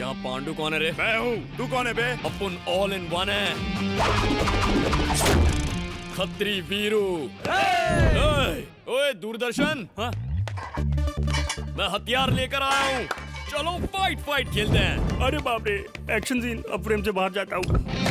यहाँ पांडु कौन है रे? मैं हूँ। तू कौन है बे? अपन ऑल इन वन है। खत्री वीरू। ओए दूरदर्शन, हाँ? मैं हथियार लेकर आया हूँ। चलो फाइट खेलते हैं। अरे बाप रे, एक्शन सीन। अब फ्रेम से बाहर जाता हूँ।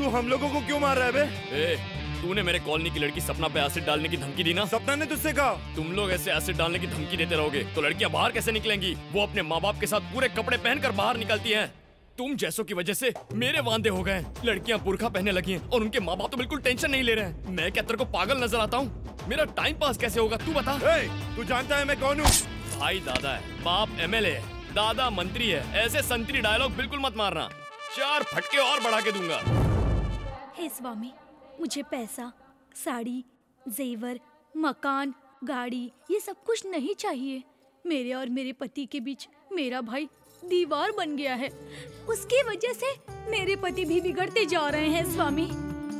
हम लोगों को क्यों मार रहा है बे? तूने मेरे कॉलोनी की लड़की सपना पे एसिड डालने की धमकी दी ना? सपना ने तुझसे कहा? तुम लोग ऐसे एसिड डालने की धमकी देते रहोगे तो लड़कियां बाहर कैसे निकलेंगी? वो अपने माँ बाप के साथ पूरे कपड़े पहनकर बाहर निकलती हैं। तुम जैसों की वजह से मेरे वांदे हो गए। लड़कियां बुर्का पहनने लगी हैं और उनके माँ बाप तो बिल्कुल टेंशन नहीं ले रहे हैं। मैं क्या तेरे को पागल नजर आता हूँ? मेरा टाइम पास कैसे होगा तू बता। तू जानता है मैं कौन हूँ? भाई दादा है, बाप एमएलए है, दादा मंत्री है। ऐसे संतरी डायलॉग बिल्कुल मत मारना, 4 फटके और बढ़ा के दूंगा। हे स्वामी, मुझे पैसा, साड़ी, जेवर, मकान, गाड़ी ये सब कुछ नहीं चाहिए। मेरे और मेरे पति के बीच मेरा भाई दीवार बन गया है। उसकी वजह से मेरे पति भी बिगड़ते जा रहे हैं स्वामी।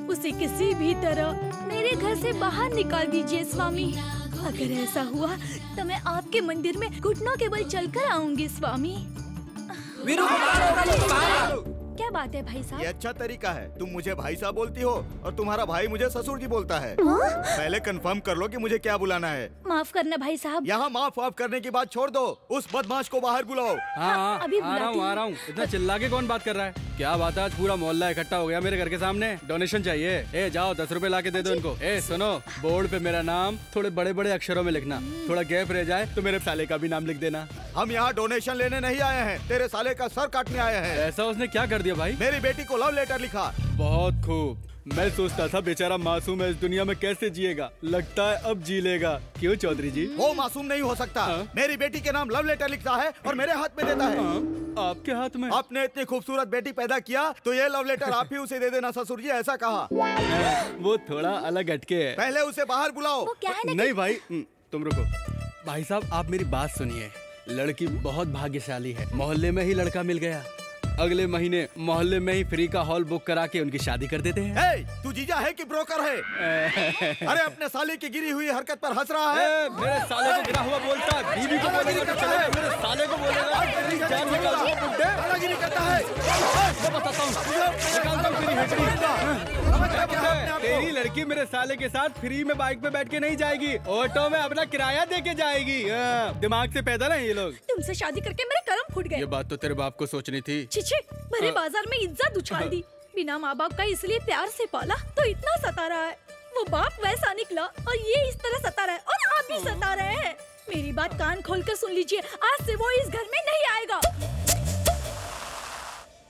उसे किसी भी तरह मेरे घर से बाहर निकाल दीजिए स्वामी। अगर ऐसा हुआ तो मैं आपके मंदिर में घुटनों के बल चलकर आऊंगी स्वामी। क्या बात है भाई साहब? ये अच्छा तरीका है। तुम मुझे भाई साहब बोलती हो और तुम्हारा भाई मुझे ससुर जी बोलता है। पहले कंफर्म कर लो कि मुझे क्या बुलाना है। माफ करना भाई साहब। यहाँ माफ करने की बात छोड़ दो, उस बदमाश को बाहर बुलाओ। हाँ, अभी आ रहा हूँ। इतना चिल्ला के कौन बात कर रहा है? क्या बात है, आज पूरा मोहल्ला इकट्ठा हो गया मेरे घर के सामने। डोनेशन चाहिए। ए जाओ 10 रुपए ला के दे दो इनको। ए सुनो, बोर्ड पे मेरा नाम थोड़े बड़े बड़े अक्षरों में लिखना। थोड़ा गैप रह जाए तो मेरे साले का भी नाम लिख देना। हम यहाँ डोनेशन लेने नहीं आए हैं, तेरे साले का सर काटने आए हैं। ऐसा उसने क्या कर दिया भाई? मेरी बेटी को लव लेटर लिखा। बहुत खूब। मैं सोचता था बेचारा मासूम है, इस दुनिया में कैसे जिएगा। लगता है अब जी लेगा। क्यों चौधरी जी? वो मासूम नहीं हो सकता। मेरी बेटी के नाम लव लेटर लिखता है और मेरे हाथ में देता है। आपके हाथ में? आपने इतनी खूबसूरत बेटी पैदा किया तो ये लव लेटर आप ही उसे दे देना ससुर जी, ऐसा कहा। वो थोड़ा अलग हटके है। पहले उसे बाहर बुलाओ। वो क्या है? नहीं भाई, तुम रुको। भाई साहब आप मेरी बात सुनिए। लड़की बहुत भाग्यशाली है, मोहल्ले में ही लड़का मिल गया। अगले महीने मोहल्ले में ही फ्री का हॉल बुक करा के उनकी शादी कर देते हैं। तू जीजा है कि ब्रोकर है? अरे अपने साले की गिरी हुई हरकत पर हंस रहा है। मेरे साले को गिरा हुआ बोलता है, बीवी को बोलेगा तो चलेगा, मेरे साले को बोलेगा जान निकाल दो। दादागिरी करता है। मैं बताता हूँ, निकालता हूँ तेरी हेटरी। तेरी लड़की मेरे साले के साथ फ्री में बाइक पे बैठ के नहीं जाएगी, ऑटो में अपना किराया दे के जाएगी। दिमाग से पैदल है ये लोग। तुमसे शादी करके मेरे कर्म फूट गए। ये बात तो तेरे बाप को सोचनी थी। छिछे, भरे बाजार में इज्जत उछाल दी। बिना माँ बाप का इसलिए प्यार से पाला तो इतना सता रहा है। वो बाप वैसा निकला और ये इस तरह सता रहा है और आप भी सता रहे हैं। मेरी बात कान खोलकर सुन लीजिए, आज से वो इस घर में नहीं आएगा।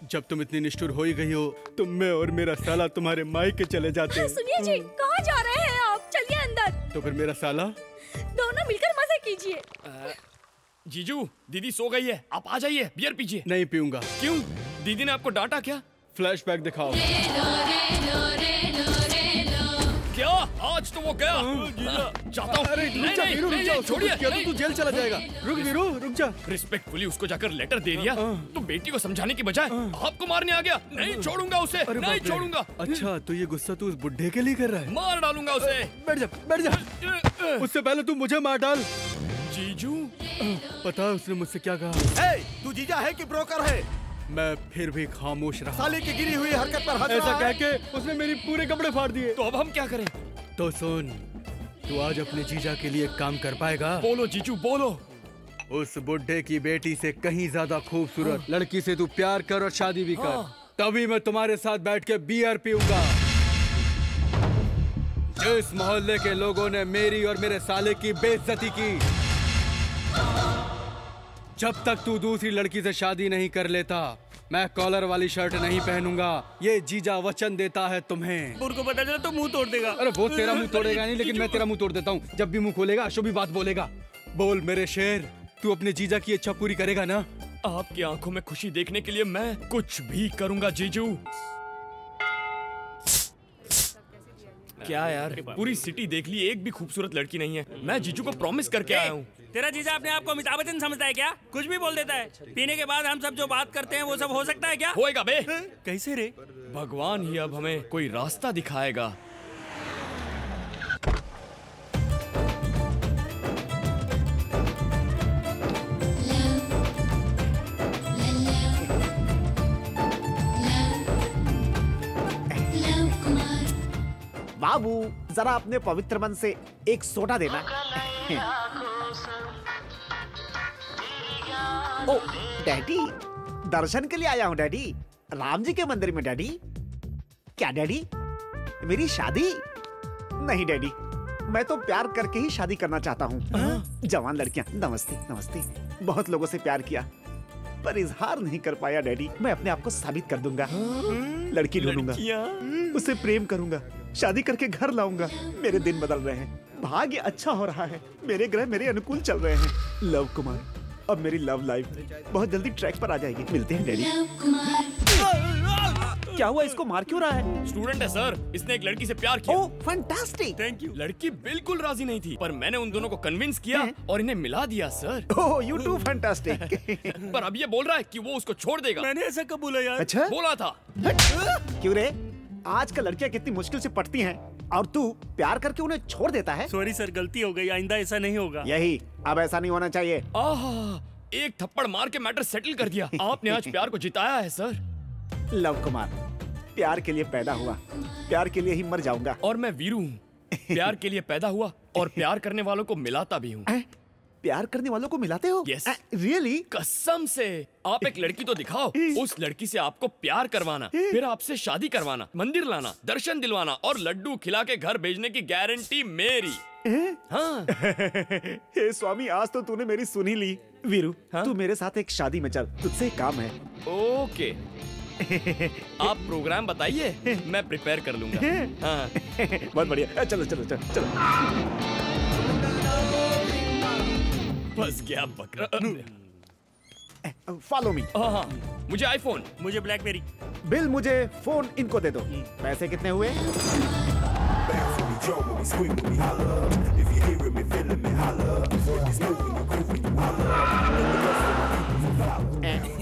जब तुम इतनी निष्ठुर हो ही गई हो तो मैं और मेरा साला तुम्हारे मायके चले जाते हैं। सुनिए जी, कहाँ जा रहे हैं आप? चलिए अंदर। तो फिर मेरा साला? दोनों मिलकर मजे कीजिए। जीजू, दीदी सो गई है, आप आ जाइए, बियर पीजिए। नहीं पीऊंगा। क्यों? दीदी ने आपको डांटा क्या? फ्लैशबैक दिखाओ। क्या? आज तो वो गया। जाता हूँ। नहीं, छोड़िए। तू जेल चला जाएगा। रुक वीरू, रुक जा। रिस्पेक्टफुली उसको जाकर लेटर दे दिया तो बेटी को समझाने की बजाय आपको मारने आ गया। नहीं छोड़ूंगा उसे, नहीं छोड़ूंगा। अच्छा, तो ये गुस्सा तू उस बुड्ढे के लिए कर रहा है? मार डालूंगा उसे। बैठ जा, बैठ जा। उससे पहले तू मुझे मार डाल। जीजू, पता है उसने मुझसे क्या कहा? तू जीजा है कि ब्रोकर है? मैं फिर भी खामोश रहा। साले की गिरी हुई हरकत पर हंस ऐसा रहा कह के उसने मेरी पूरे कपड़े फाड़ दिए। तो अब हम क्या करें? तो सुन, तू आज अपने जीजा के लिए काम कर पाएगा? बोलो जीजू, बोलो। उस बुड्ढे की बेटी से कहीं ज्यादा खूबसूरत लड़की से तू प्यार कर और शादी भी कर, तभी मैं तुम्हारे साथ बैठ के बियर पीऊंगा। इस मोहल्ले के लोगों ने मेरी और मेरे साले की बेइज्जती की। जब तक तू दूसरी लड़की से शादी नहीं कर लेता, मैं कॉलर वाली शर्ट नहीं पहनूंगा। ये जीजा वचन देता है तुम्हें। बुर को पता चला तो मुंह तोड़ देगा। अरे वो तेरा मुंह तोड़ेगा नहीं, लेकिन मैं तेरा मुंह तोड़ देता हूँ। जब भी मुंह खोलेगा अशुभी बात बोलेगा। बोल मेरे शेर, तू अपने जीजा की इच्छा पूरी करेगा ना? आपकी आंखों में खुशी देखने के लिए मैं कुछ भी करूंगा जीजू। क्या यार, पूरी सिटी देख ली, एक भी खूबसूरत लड़की नहीं है। मैं जीजू को प्रॉमिस करके आया हूँ। तेरा जीजा अपने आप को अमिताभ बच्चन समझता है क्या? कुछ भी बोल देता है। पीने के बाद हम सब जो बात करते हैं वो सब हो सकता है क्या? होएगा बे। कैसे रे? भगवान ही अब हमें कोई रास्ता दिखाएगा। बाबू, जरा अपने पवित्र मन से एक सोडा देना। ओ डैडी, दर्शन के लिए आया हूँ डैडी। राम जी के मंदिर में डैडी। क्या डैडी, मेरी शादी? नहीं डैडी, मैं तो प्यार करके ही शादी करना चाहता हूँ। जवान लड़कियाँ, नमस्ते नमस्ते। बहुत लोगों से प्यार किया पर इजहार नहीं कर पाया डैडी। मैं अपने आप को साबित कर दूंगा। लड़की ढूंढूंगा, उसे प्रेम करूंगा, शादी करके घर लाऊंगा। मेरे दिन बदल रहे हैं, भाग्य अच्छा हो रहा है, मेरे ग्रह मेरे अनुकूल चल रहे हैं। लव कुमार, अब मेरी लव लाइफ बहुत जल्दी ट्रैक पर आ जाएगी। मिलते हैं डैडी। क्या हुआ, इसको मार क्यों रहा है? स्टूडेंट है सर, इसने एक लड़की से प्यार किया। Oh fantastic. Thank you. लड़की बिल्कुल राजी नहीं थी, पर मैंने उन दोनों को कन्विंस किया और इन्हें मिला दिया sir. Oh you too fantastic. पर अब ये बोल रहा है कि वो उसको छोड़ देगा। मैंने ऐसा कब बोला यार? अच्छा बोला था। क्यों रे? आजकल लड़कियां कितनी मुश्किल से पटती हैं और तू प्यार करके उन्हें छोड़ देता है। सॉरी सर, गलती हो गई, आइंदा ऐसा नहीं होगा। यही, अब ऐसा नहीं होना चाहिए। आहा, एक थप्पड़ मार के मैटर सेटल कर दिया। आपने आज प्यार को जिताया है सर। लव कुमार, प्यार के लिए पैदा हुआ, प्यार के लिए ही मर जाऊंगा। और मैं वीरू हूँ, प्यार के लिए पैदा हुआ और प्यार करने वालों को मिलाता भी हूँ। प्यार करने वालों को मिलाते हो? Yes. रियली? कसम से। आप एक लड़की तो दिखाओ, उस लड़की से आपको प्यार करवाना, फिर आपसे शादी करवाना, मंदिर लाना, दर्शन दिलवाना और लड्डू खिला के घर भेजने की गारंटी मेरी। हाँ। हे स्वामी, आज तो तूने मेरी सुनी ली। वीरू, तू मेरे साथ एक शादी में चल, तुझसे एक काम है। ओके। आप प्रोग्राम बताइए, मैं प्रिपेयर कर लूंगा। हाँ। बहुत बढ़िया, चलो चलो चलो चलो। बस गया बकरा। Follow me. हाँ, मुझे आईफोन। मुझे ब्लैकबेरी। बिल, मुझे फोन, इनको दे दो। पैसे कितने हुए?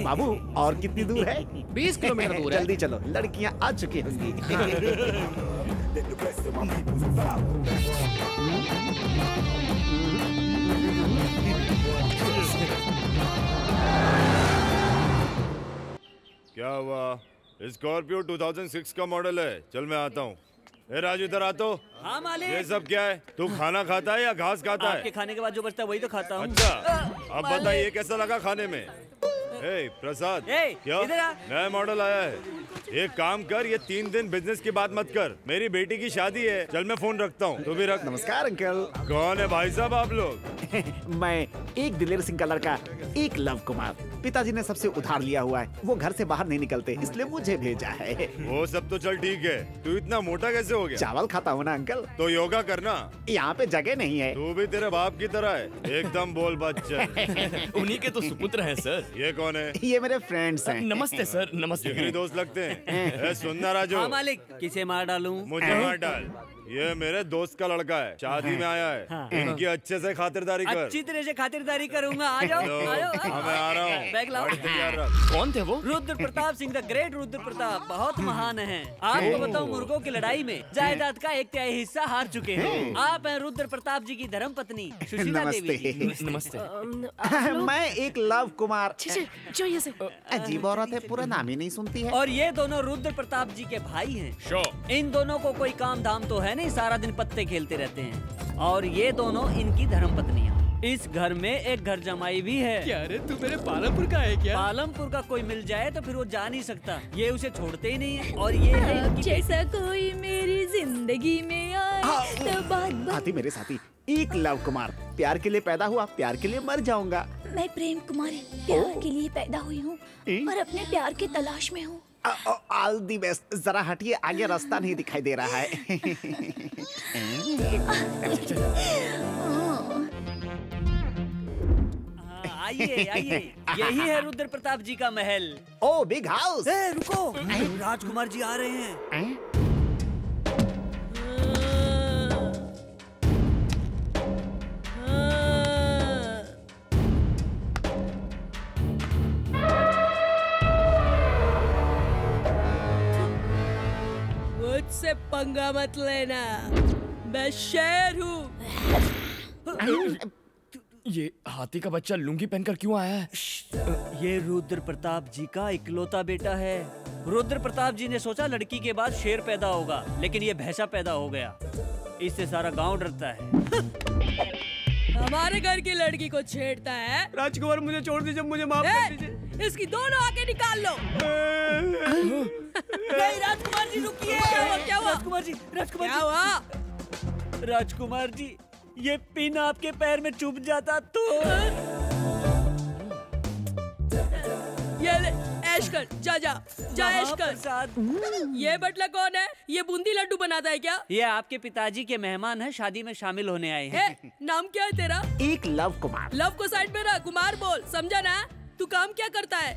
बाबू, और कितनी दूर है? 20 किलोमीटर दूर है। जल्दी चलो, लड़कियां आ चुकी होंगी। क्या हुआ? स्कॉर्पियो 2006 का मॉडल है। चल मैं आता हूँ। ए राजू, इधर आ तो। हाँ मालिक। ये सब क्या है? तू खाना खाता है या घास खाता है? आपके खाने के बाद जो बचता है वही तो खाता हूँ। अच्छा, अब बताइए कैसा लगा खाने में? ए प्रसाद, क्या नया मॉडल आया है? एक काम कर, ये 3 दिन बिजनेस की बात मत कर। मेरी बेटी की शादी है। चल मैं फोन रखता हूँ, तू भी रख। नमस्कार अंकल। कौन है भाई साहब आप लोग? मैं एक दिलेर सिंह का लड़का, एक लव कुमार। पिताजी ने सबसे उधार लिया हुआ है, वो घर से बाहर नहीं निकलते, इसलिए मुझे भेजा है। वो सब तो चल ठीक है, तू इतना मोटा कैसे हो गया? चावल खाता हूँ ना अंकल। तो योगा करना। यहाँ पे जगह नहीं है। तू भी तेरे बाप की तरह है, एकदम बोल बच्चे। उन्हीं के तो सुपुत्र हैं सर। ये कौन है? ये मेरे फ्रेंड्स हैं। नमस्ते सर। नमस्ते। जिगरी दोस्त लगते हैं। सुनना राजू। हाँ मालिक, किसे मार डालूं? मुझे मार डाल। ये मेरे दोस्त का लड़का है, शादी में आया है। इनकी अच्छे से खातिरदारी कर। अच्छी तरह से खातिरदारी करूंगा। आ जाओ, आ जाओ। मैं आ रहा हूँ। बैग लाओ। कौन थे वो? रुद्र प्रताप सिंह, द ग्रेट रुद्र प्रताप, बहुत महान हैं। आपको बताऊं, मुर्गों की लड़ाई में जायदाद का 1/3 हिस्सा हार चुके हैं। आप हैं रुद्र प्रताप जी की धर्म पत्नी सुशीला देवी जी। नमस्ते। मैं एक लव कुमार। जो ये से अजीब औरत है, पूरा नाम ही नहीं सुनती है। और ये दोनों रुद्र प्रताप जी के भाई हैं। इन दोनों को कोई काम धाम तो है नहीं, सारा दिन पत्ते खेलते रहते हैं। और ये दोनों इनकी धर्म पत्नियां। इस घर में एक घर जमाई भी है। क्या रे तू मेरे पालमपुर का है क्या? पालमपुर का कोई मिल जाए तो फिर वो जा नहीं सकता, ये उसे छोड़ते ही नहीं है। और ये है अब इनकी जैसा कोई मेरी जिंदगी में आए तो बात साथी मेरे साथी, एक लव कुमार, प्यार के लिए पैदा हुआ, प्यार के लिए मर जाऊंगा। मैं प्रेम कुमारी प्यार के लिए पैदा हुई हूँ और अपने प्यार की तलाश में हूँ। All the best. जरा हटिए, आगे रास्ता नहीं दिखाई दे रहा है। आइए आइए, यही है रुद्र प्रताप जी का महल। ओ बिग हाउस। रुको, राजकुमार जी आ रहे हैं। मुझसे पंगा मत लेना, मैं शेर हूँ। ये हाथी का बच्चा लुंगी पहनकर क्यों आया है? ये रुद्र प्रताप जी का इकलौता बेटा है। रुद्र प्रताप जी ने सोचा लड़की के बाद शेर पैदा होगा, लेकिन ये भैंसा पैदा हो गया। इससे सारा गांव डरता है। हमारे घर की लड़की को छेड़ता है। राजकुमार मुझे छोड़ दीजिए, मुझे माफ कर दीजिए। इसकी दोनों आके निकाल लो। नहीं राजकुमार जी रुकिए। क्या हुआ? राजकुमार जी, राजकुमार क्या जी, हुआ? राजकुमार जी, ये पिन आपके पैर में चुभ जाता तो। ये ले, ऐश कर, जा जा जा, ऐश कर। ये बटला कौन है? ये बूंदी लड्डू बनाता है क्या? ये आपके पिताजी के मेहमान हैं, शादी में शामिल होने आए हैं। नाम क्या है तेरा? एक लव कुमार। लव को साइड में रख, कुमार बोल, समझा ना? तू काम क्या करता है?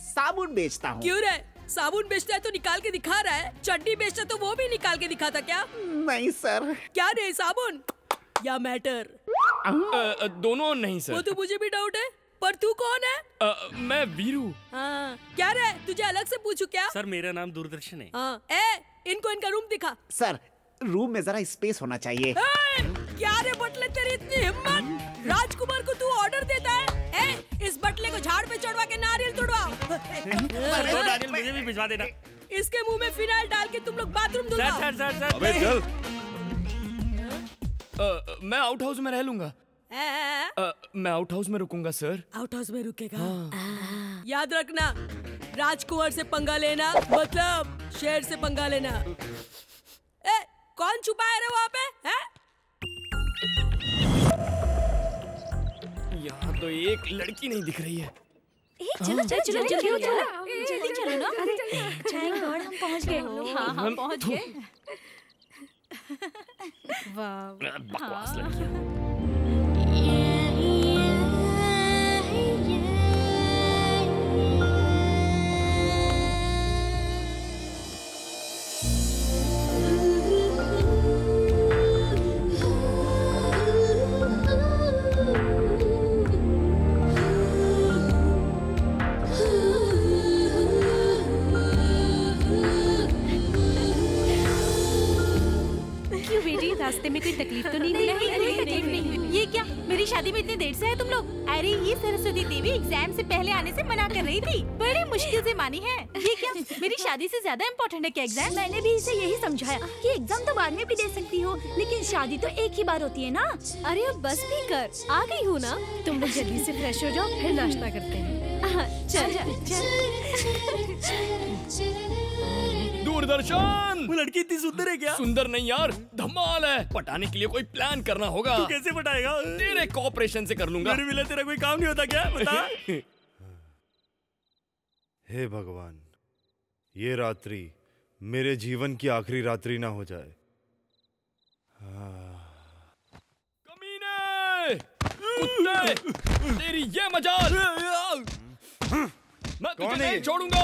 साबुन बेचता हूँ। क्यों रे? साबुन बेचता है तो निकाल के दिखा रहा है, चड्डी बेचता तो वो भी निकाल के दिखाता क्या? नहीं सर। क्या रे, साबुन या मैटर? दोनों नहीं वो सर। तो मुझे भी डाउट है, पर तू कौन है? मैं वीरू। हाँ, क्या रे, तुझे अलग से पूछू क्या? सर मेरा नाम दूरदर्शन है। हाँ, इनको इनका रूम दिखा। सर रूम में जरा स्पेस होना चाहिए। क्या रे बटले, तेरी इतनी हिम्मत? राजकुमार को तू ऑर्डर देता है? इस बटले को झाड़ पे चढ़वा के नारियल तोड़वा। नारियल मुझे भी भिजवा देना। इसके मुंह में फिनाइल डाल के तुम लोग बाथरूम धुलवाओ। सर अबे चल। मैं आउट हाउस में रह लूंगा। मैं आउट हाउस में रुकूंगा सर। आउट हाउस में रुकेगा? याद रखना, राजकुमार से पंगा लेना मतलब शेर से पंगा लेना। कौन छुपा है रे वहाँ पे? यहाँ तो एक लड़की नहीं दिख रही है। चलो चलो चलो चलो जल्दी चलो ना। थैंक गॉड हम पहुंच गए। हाँ हम पहुंच गए। वाह बकवास लड़की। रास्ते में कोई तकलीफ तो नहीं? कोई तकलीफ नहीं। ये क्या, मेरी शादी में इतनी देर से है तुम लोग? अरे ये सरस्वती देवी एग्जाम से पहले आने से मना कर रही थी, बड़ी मुश्किल से मानी है। ये क्या, मेरी शादी से ज्यादा इम्पोर्टेंट है क्या एग्जाम? मैंने भी इसे यही समझाया कि एग्जाम तो बाद में भी दे सकती हो, लेकिन शादी तो एक ही बार होती है ना। अरे अब बस भी कर, आ गई हूँ ना। तुम लोग जल्दी से फ्रेश हो जाओ, फिर नाश्ता करते हैं। चल दूरदर्शन, वो लड़की इतनी सुंदर है क्या? सुंदर नहीं यार, धमाल है। पटाने के लिए कोई प्लान करना होगा। तू कैसे पटाएगा? तेरे कोऑपरेशन से कर लूंगा। मेरे बिना तेरा कोई काम नहीं होता क्या? बता। हे भगवान, ये रात्रि मेरे जीवन की आखिरी रात्रि ना हो जाए। कमीने, कुत्ते, तेरी ये मजाल, मैं तुझे नहीं छोड़ूंगा।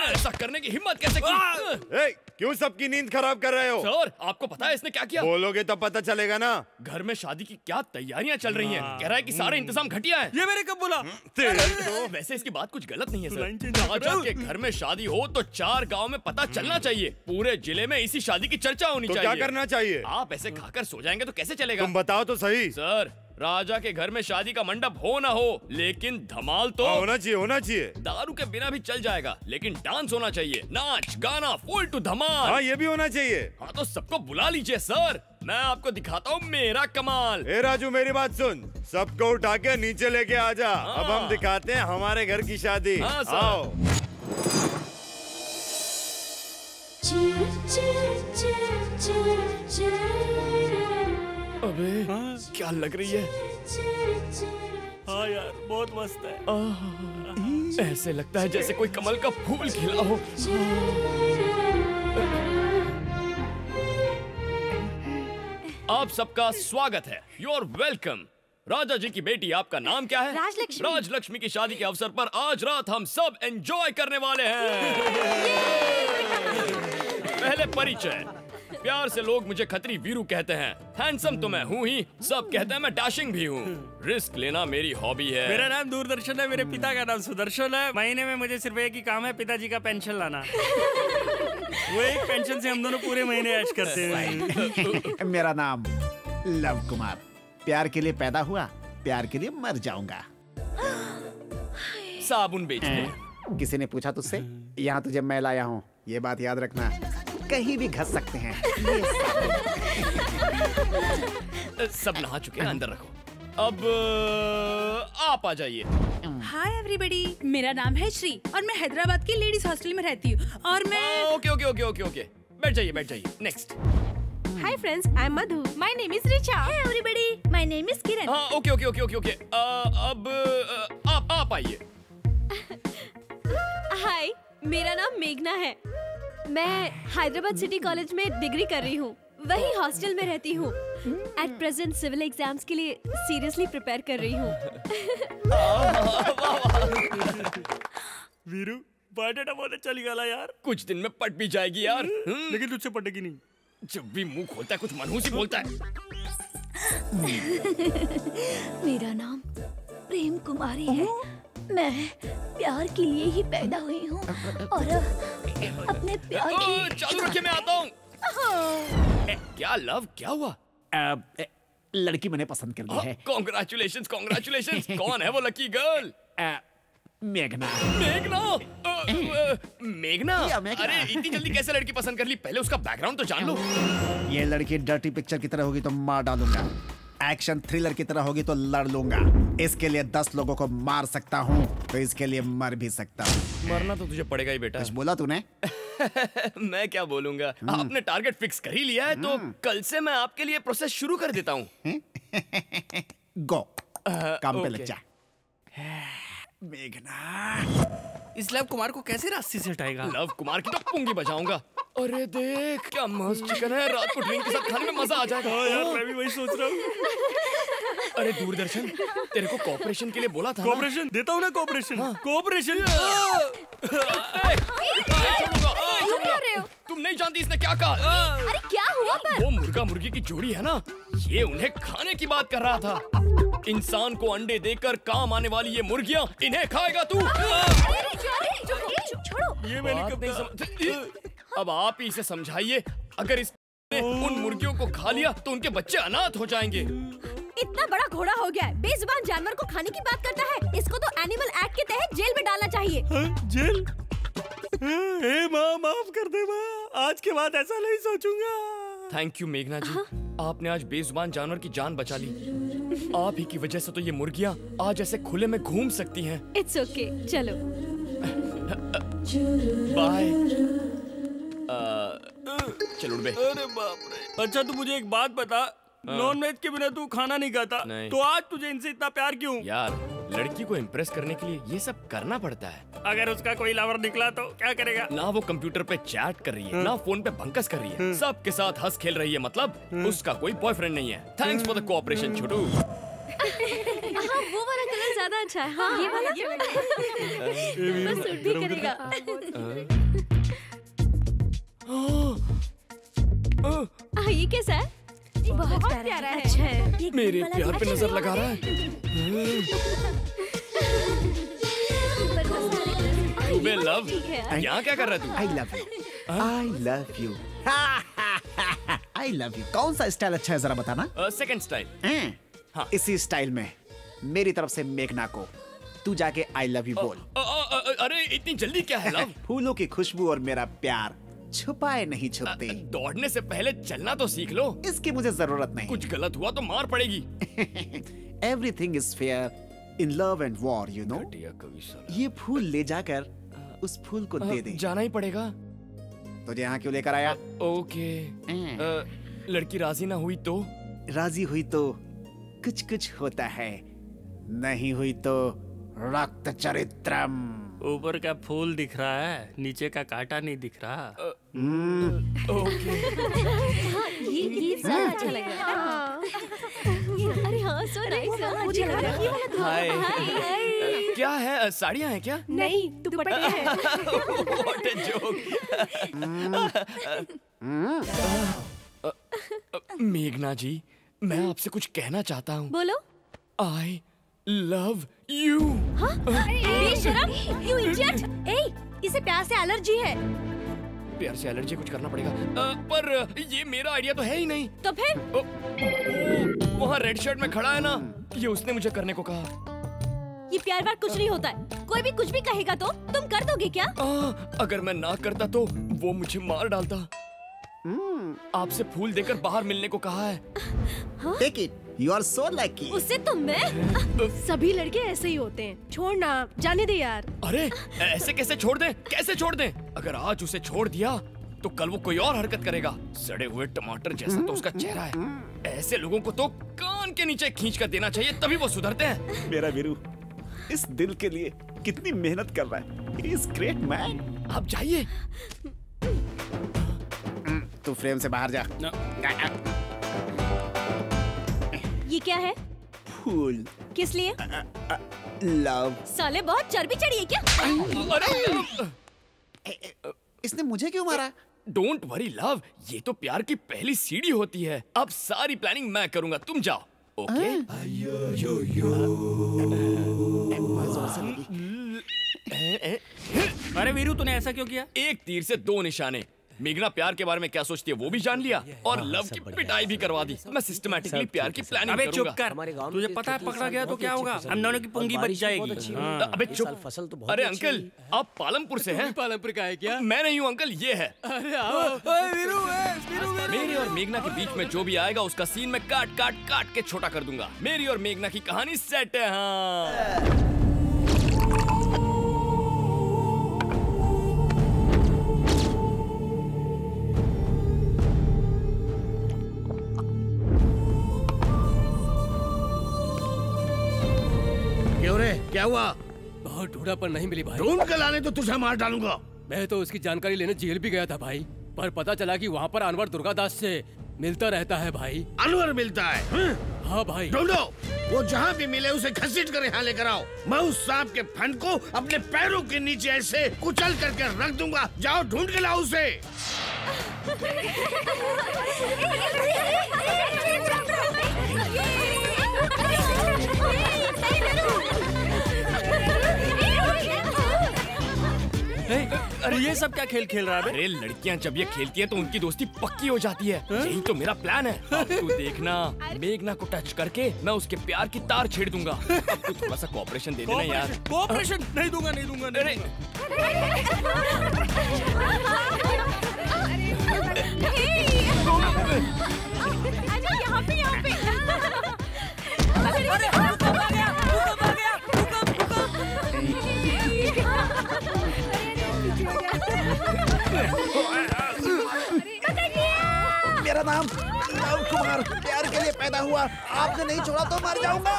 ऐसा करने की हिम्मत कैसे की? क्यों सबकी नींद खराब कर रहे हो? सर आपको पता है इसने क्या किया? बोलोगे तो पता चलेगा ना। घर में शादी की क्या तैयारियां चल रही हैं। कह रहा है कि सारे इंतजाम घटिया है। ये मैंने कब बोला? तो वैसे इसकी बात कुछ गलत नहीं है सर। राजा के घर में शादी हो तो 4 गांव में पता चलना चाहिए। पूरे जिले में इसी शादी की चर्चा होनी चाहिए। क्या करना चाहिए? आप ऐसे खाकर सो जाएंगे तो कैसे चलेगा? तुम बताओ तो सही। सर राजा के घर में शादी का मंडप हो ना हो, लेकिन धमाल तो होना चाहिए, होना चाहिए। दारू के बिना भी चल जाएगा, लेकिन डांस होना चाहिए, नाच गाना फुल टू धमाल। हाँ, ये भी होना चाहिए। हाँ तो सबको बुला लीजिए सर, मैं आपको दिखाता हूँ मेरा कमाल। ए राजू, मेरी बात सुन, सबको उठा के नीचे लेके आ जा। अब हम दिखाते हैं हमारे घर की शादी। हाँ, सर। आओ। अबे क्या लग रही है? हाँ यार, बहुत मस्त है। ऐसे लगता है जैसे कोई कमल का फूल खिला हो। आप सबका स्वागत है, यू आर वेलकम। राजा जी की बेटी, आपका नाम क्या है? राजलक्ष्मी। राजलक्ष्मी की शादी के अवसर पर आज रात हम सब एंजॉय करने वाले हैं। पहले परिचय, प्यार से लोग मुझे खत्री वीरू कहते हैं। हैंडसम तो मैं हूँ ही, सब कहते हैं मैं डैशिंग भी हूँ। रिस्क लेना मेरी हॉबी है। मेरा नाम दूरदर्शन है, मेरे पिता का नाम सुदर्शन है। महीने में मुझे सिर्फ एक ही काम है, पिताजी का पेंशन लाना। वो एक पेंशन से हम दोनों पूरे महीने ऐश करते हैं। मेरा नाम लव कुमार, प्यार के लिए पैदा हुआ, प्यार के लिए मर जाऊंगा। साबुन बेचते। किसी ने पूछा तुझसे? यहाँ तुझे मैं लाया हूँ, ये बात याद रखना, कहीं भी घस सकते हैं। सब नहा चुके हैं, अंदर रखो। अब आप आ जाइए। हाय एवरीबॉडी, मेरा नाम है श्री और मैं हैदराबाद की लेडीज हॉस्टल में रहती हूँ और मैं okay okay okay okay okay, बैठ जाइए बैठ जाइए। Next. Hi friends, I am Madhu, my name is Richa. Hey everybody, my name is Kiran. हाँ okay okay okay okay okay. अब आप आइए। हाय, मेरा नाम मेघना है। मैं हैदराबाद सिटी कॉलेज में डिग्री कर रही हूँ, वही हॉस्टल में रहती हूँ। एट प्रेजेंट सिविल एग्जाम्स के लिए सीरियसली प्रिपेयर कर रही हूँ। वीरू, बायोडाटा बहुत अच्छा निकाला यार। कुछ दिन में पट भी जाएगी यार। लेकिन तुझसे पटेगी नहीं। जब भी मुंह खोलता है कुछ मनहूस ही बोलता है। मेरा नाम प्रेम कुमारी है। मैं प्यार के लिए ही पैदा हुई हूँ और अपने प्यार की चालू रखिए, मैं आता हूँ। क्या लव, क्या हुआ? लड़की मैंने पसंद कर ली है। Congratulations congratulations. कौन है वो लकी गर्ल? मेघना। मेघना? मेघना? मेघना। अरे इतनी जल्दी कैसे लड़की पसंद कर ली? पहले उसका बैकग्राउंड तो जान लो। ये लड़की डर्टी पिक्चर की तरह होगी तो मार डालूंगा, एक्शन थ्रिलर की तरह होगी तो लड़ लूंगा। इसके लिए 10 लोगों को मार सकता हूँ, तो इसके लिए मर भी सकता हूँ। मरना तो तुझे पड़ेगा ही बेटा। कुछ बोला तूने? मैं क्या बोलूंगा, आपने टारगेट फिक्स कर ही लिया है तो कल से मैं आपके लिए प्रोसेस शुरू कर देता हूँ। गो, काम पे लग ओके। जा। मेघना, इस लव कुमार को कैसे रास्ते से हटाएगा? लव कुमार की तो पुंगी बजाऊंगा। अरे देख क्या मस्त चिकन है, रात को ड्रिंक के साथ खाने में मजा आ जाएगा। हाँ यार, मैं भी वही सोच रहा हूँ। अरे दूरदर्शन, तेरे को कॉपरेशन के लिए बोला था। कोऑपरेशन देता हूँ ना, कोऑपरेशन। कोऑपरेशन। तुम नहीं जानती इसने क्या कहा। अरे क्या हुआ पर? वो मुर्गा मुर्गी की जोड़ी है ना, ये उन्हें खाने की बात कर रहा था। इंसान को अंडे देकर काम आने वाली ये मुर्गियां, इन्हें खाएगा तू। छोड़ो। ये मैंने बात कब नहीं समझ। अब आप ही इसे समझाइए, अगर इसने उन मुर्गियों को खा लिया तो उनके बच्चे अनाथ हो जाएंगे। इतना बड़ा घोड़ा हो गया है, बेजुबान जानवर को खाने की बात करता है। इसको तो एनिमल एक्ट के तहत जेल में डालना चाहिए। जेल? हे माँ, माफ कर दे माँ, आज के बाद ऐसा नहीं सोचूंगा। थैंक यू मेघना जी, आपने आज बेजुबान जानवर की जान बचा ली। आप ही की वजह से तो ये मुर्गियां आज ऐसे खुले में घूम सकती हैं। इट्स ओके, चलो। बाय। चलो उड़ बे। अरे बाप रे। अच्छा तू मुझे एक बात बता, नॉन वेज के बिना तू खाना नहीं खाता, नहीं। तो आज तुझे इनसे इतना प्यार क्यों? यार लड़की को इम्प्रेस करने के लिए ये सब करना पड़ता है। अगर उसका कोई लवर निकला तो क्या करेगा? ना वो कंप्यूटर पे चैट कर रही है, ना फोन पे भंकस कर रही है, सबके साथ हंस खेल रही है, मतलब उसका कोई बॉयफ्रेंड नहीं है। थैंक्स फॉर द कोऑपरेशन छोटू। हाँ, वो वाला कलर ज्यादा अच्छा है। हाँ, ये वाला बस सूट भी करेगा। हाँ, ये कैसा है? बहुत प्यारा है। अच्छा है। मेरे प्यार पे नजर लगा रहा है। बे लव, यहाँ क्या कर रहा है तू? I love you, I love you, I love you. कौन सा स्टाइल अच्छा है जरा बताना। Second style. हाँ। इसी स्टाइल में मेरी तरफ से मेघना को तू जाके आई लव यू बोल। अरे इतनी जल्दी क्या है लव? फूलों की खुशबू और मेरा प्यार छुपाए नहीं छुपते। दौड़ने से पहले चलना तो सीख लो। इसकी मुझे जरूरत नहीं। कुछ गलत हुआ तो मार पड़ेगी। Everything is fair in love and war, you know. ये फूल ले जाकर उस फूल को दे दे। जाना ही पड़ेगा। तुझे यहाँ क्यों लेकर आया? ओके। लड़की राजी ना हुई तो? राजी हुई तो कुछ कुछ होता है, नहीं हुई तो रक्त चरित्रम। ऊपर का फूल दिख रहा है, नीचे का कांटा नहीं दिख रहा। ओके। ये ज्यादा अच्छा लग रहा है। अरे हाँ, सो नाइस। मुझे लग रहा है। हाय। क्या है, साड़ियाँ हैं क्या? नहीं, दुपट्टे हैं। What a joke। मेघना जी, मैं आपसे कुछ कहना चाहता हूँ। बोलो। I love you। हाँ? बेशरम, you idiot। इसे प्यार से एलर्जी है। प्यार से एलर्जी कुछ करना पड़ेगा। पर ये मेरा आइडिया तो है ही नहीं। तो फिर? वहाँ रेड शर्ट में खड़ा है ना, ये उसने मुझे करने को कहा। ये प्यार वार कुछ नहीं होता है। कोई भी कुछ भी कहेगा तो तुम कर दोगे क्या? अगर मैं ना करता तो वो मुझे मार डालता। आपसे फूल देकर बाहर मिलने को कहा है। Take it. You are so lucky. उससे तो मैं। सभी लड़के ऐसे ही होते हैं। छोड़ना, जाने दे यार। अरे ऐसे कैसे छोड़ दें? कैसे छोड़ दें? अगर आज उसे छोड़ दिया तो कल वो कोई और हरकत करेगा। सड़े हुए टमाटर जैसा तो उसका चेहरा है। ऐसे लोगों को तो कान के नीचे खींच कर देना चाहिए, तभी वो सुधरते हैं। मेरा वीरू इस दिल के लिए कितनी मेहनत कर रहा है। He is great man. आप जाइए। तू फ्रेम से बाहर जा। ये क्या है? फूल। किस लिए? लव। साले बहुत चर्बी चढ़ी है क्या? इसने मुझे क्यों मारा? डोंट वरी लव, ये तो प्यार की पहली सीढ़ी होती है। अब सारी प्लानिंग मैं करूंगा, तुम जाओ। ओके? अरे वीरू, तूने ऐसा क्यों किया? एक तीर से दो निशाने। मेघना प्यार के बारे में क्या सोचती है वो भी जान लिया और लव की पिटाई भी करवा दी। मैं सिस्टमैटिकली प्यार की प्लानिंग अबे करूंगा। चुप कर। तुझे पता है पकड़ा गया तो क्या होगा? हम दोनों की पुंगी बच जाएगी। अबे चुप। फसल तो अरे अंकल, आप पालमपुर से हैं? पालमपुर का है क्या? मैं नहीं हूँ अंकल, ये है। अरे आओ। मेरे और मेघना के बीच में जो भी आएगा उसका सीन मैं काट काट काट के छोटा कर दूंगा। मेरी और मेघना की कहानी सेट है। हाँ। क्यों रे, क्या हुआ? बहुत ढूंढा पर नहीं मिली भाई। ढूंढ कर लाने तो तुझे मार डालूंगा। मैं तो उसकी जानकारी लेने जेल भी गया था भाई, पर पता चला कि वहाँ पर अनवर दुर्गादास से मिलता रहता है भाई। अनवर मिलता है? हाँ भाई। ढूंढो, वो जहाँ भी मिले उसे घसीट कर यहाँ लेकर आओ। मैं उस सांप के फन को अपने पैरों के नीचे ऐसे कुचल करके रख दूंगा। जाओ ढूंढ के लाओ उसे। अरे ये सब क्या खेल खेल रहा है? अरे लड़कियां जब ये खेलती हैं तो उनकी दोस्ती पक्की हो जाती है। यही तो मेरा प्लान है। अब तू देखना, मेघना को टच करके मैं उसके प्यार की तार छेड़ दूंगा। अब तू थोड़ा सा कोऑपरेशन दे देना यार। कोऑपरेशन नहीं दूंगा, नहीं दूंगा। अरे यहाँ पे मेरा नाम लव कुमार प्यार के लिए पैदा हुआ। आपने नहीं छोड़ा तो मर जाऊंगा।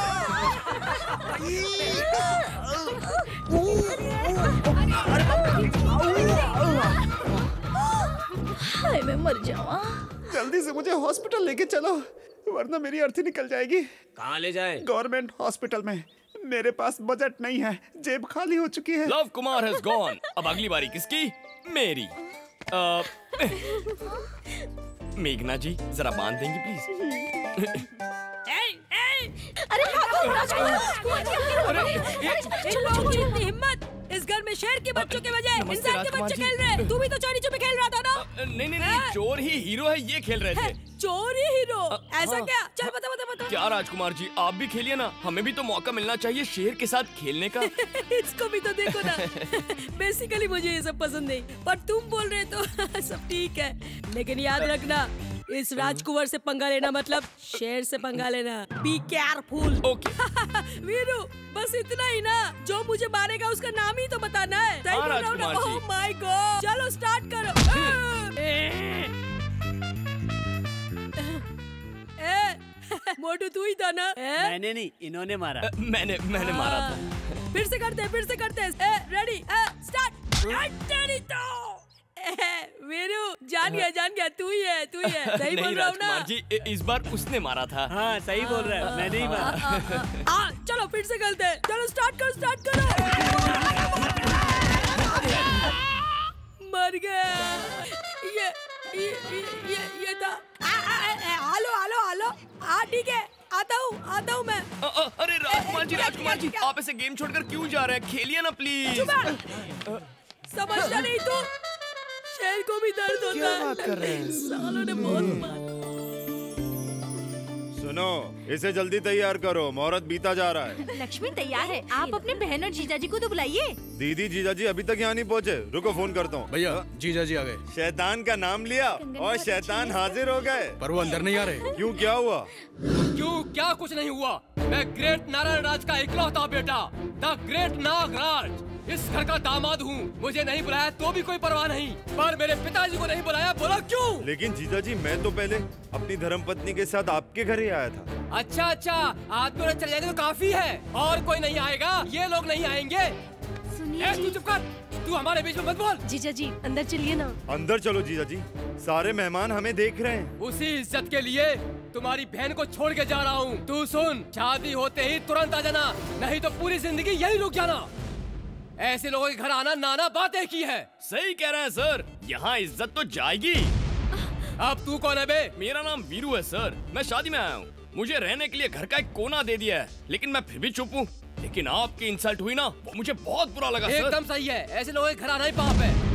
हाय मैं मर जाऊँ। जल्दी से मुझे हॉस्पिटल लेके चलो, वरना मेरी अर्थी निकल जाएगी। कहाँ ले जाए? गवर्नमेंट हॉस्पिटल में। मेरे पास बजट नहीं है, जेब खाली हो चुकी है। Love Kumar has gone. अब अगली बारी किसकी? मेरी। मेघना जी जरा बांध देंगी प्लीज? अरे हिम्मत, इस घर में शेर के बच्चों के बजाय इंसान के बच्चे खेल रहे हैं। तू भी तो चोरी छुपे खेल रहा था ना? नहीं नहीं नहीं, चोर ही हीरो है, ये खेल रहे थे। चोर ही हीरो? ऐसा क्या? चल बता बता बता। क्या राजकुमार जी, आप भी खेलिए ना, हमें भी तो मौका मिलना चाहिए शेर के साथ खेलने का। इसको भी तो देखो ना। बेसिकली मुझे ये सब पसंद नहीं, पर तुम बोल रहे तो सब ठीक है। लेकिन याद रखना, इस राजकुमार से पंगा लेना मतलब शेर से पंगा लेना। Be careful. ओके। वीरू, बस इतना ही ना, जो मुझे मारेगा उसका नाम ही तो बताना है। सही बोल रहा हूँ ना? ओह माय गॉड, चलो स्टार्ट करो। मोटू तू ही था ना? मैंने नहीं, इन्होंने मारा। मैंने मारा था। फिर से करते रेडी स्टार्ट। वीरू, जान गया तू ही है। सही बोल रहा हूँ ना? जी, इस बार उसने मारा था। हाँ सही बोल रहा है, मैंने ही मारा। चलो फिर से करते हैं। चलो स्टार्ट करो। मर गया। ये था। हेलो। हाँ ठीक है, आता हूँ मैं। अरे राजकुमार जी, आप ऐसे गेम छोड़कर क्यों जा रहे हैं? खेलिए ना प्लीज। समझता नहीं तू? शेर को भी दर्द होता है। क्या बात कर रहे हैं? सालों ने बहुत मारा। सुनो, इसे जल्दी तैयार करो, मुहूर्त बीता जा रहा है। लक्ष्मी तैयार है, आप अपने बहन और जीजाजी को तो बुलाइए। दीदी जीजाजी अभी तक यहाँ नहीं पहुँचे, रुको फोन करता हूँ। भैया जीजाजी आ गए। शैतान का नाम लिया और शैतान हाजिर हो गए। पर वो अंदर नहीं आ रहे। क्यों, क्या हुआ? क्या कुछ नहीं हुआ। मैं ग्रेट नारायण राज का इकलौता बेटा, द ग्रेट नागराज, इस घर का दामाद हूँ। मुझे नहीं बुलाया तो भी कोई परवाह नहीं, पर मेरे पिताजी को नहीं बुलाया, बोला क्यों? लेकिन जीजाजी, मैं तो पहले अपनी धर्मपत्नी के साथ आपके घर ही आया था। अच्छा, आदमी चले जाएंगे तो काफी है, और कोई नहीं आएगा, ये लोग नहीं आएंगे। सुनिए तू चुप कर, तू हमारे बीच में मत बोल। जीजा जी अंदर चलिए ना। अंदर चलो जीजाजी, सारे मेहमान हमें देख रहे हैं। उसी इज्जत के लिए तुम्हारी बहन को छोड़ के जा रहा हूँ। तू सुन, शादी होते ही तुरंत आ जाना, नहीं तो पूरी जिंदगी यही रुक जाना। ऐसे लोगों के घर आना नाना बात एक ही है। सही कह रहे हैं सर, यहाँ इज्जत तो जाएगी। अब तू कौन है बे? मेरा नाम वीरू है सर, मैं शादी में आया हूँ। मुझे रहने के लिए घर का एक कोना दे दिया है, लेकिन मैं फिर भी चुप हूँ। लेकिन आपकी इंसल्ट हुई ना, वो मुझे बहुत बुरा लगा सर। एकदम सही है, ऐसे लोगों के घर आना ही पाप है।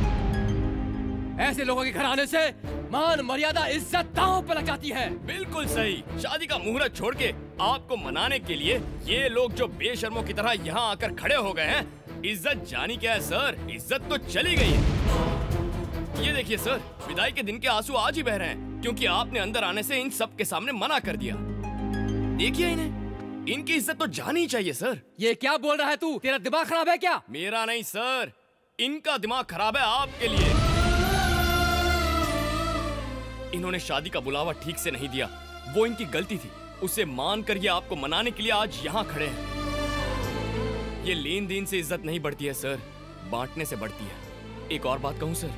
ऐसे लोगों के घर आने से मान मर्यादा इज्जत दांव पर लग जाती है। बिल्कुल सही। शादी का मुहूर्त छोड़ के आपको मनाने के लिए ये लोग जो बेशर्मों की तरह यहाँ आकर खड़े हो गए हैं, इज्जत जानी क्या है सर, इज्जत तो चली गई है। ये देखिए सर, विदाई के दिन के आंसू आज ही बह रहे हैं, क्योंकि आपने अंदर आने से इन सब के सामने मना कर दिया। देखिए इन्हें, इनकी इज्जत तो जानी ही चाहिए सर। ये क्या बोल रहा है तू? तेरा दिमाग खराब है क्या? मेरा नहीं सर, इनका दिमाग खराब है आपके लिए। इन्होंने शादी का बुलावा ठीक से नहीं दिया, वो इनकी गलती थी। उसे मान कर ये आपको मनाने के लिए आज यहाँ खड़े हैं। ये लेन देन से इज्जत नहीं बढ़ती है सर, बांटने से बढ़ती है। एक और बात कहूँ सर,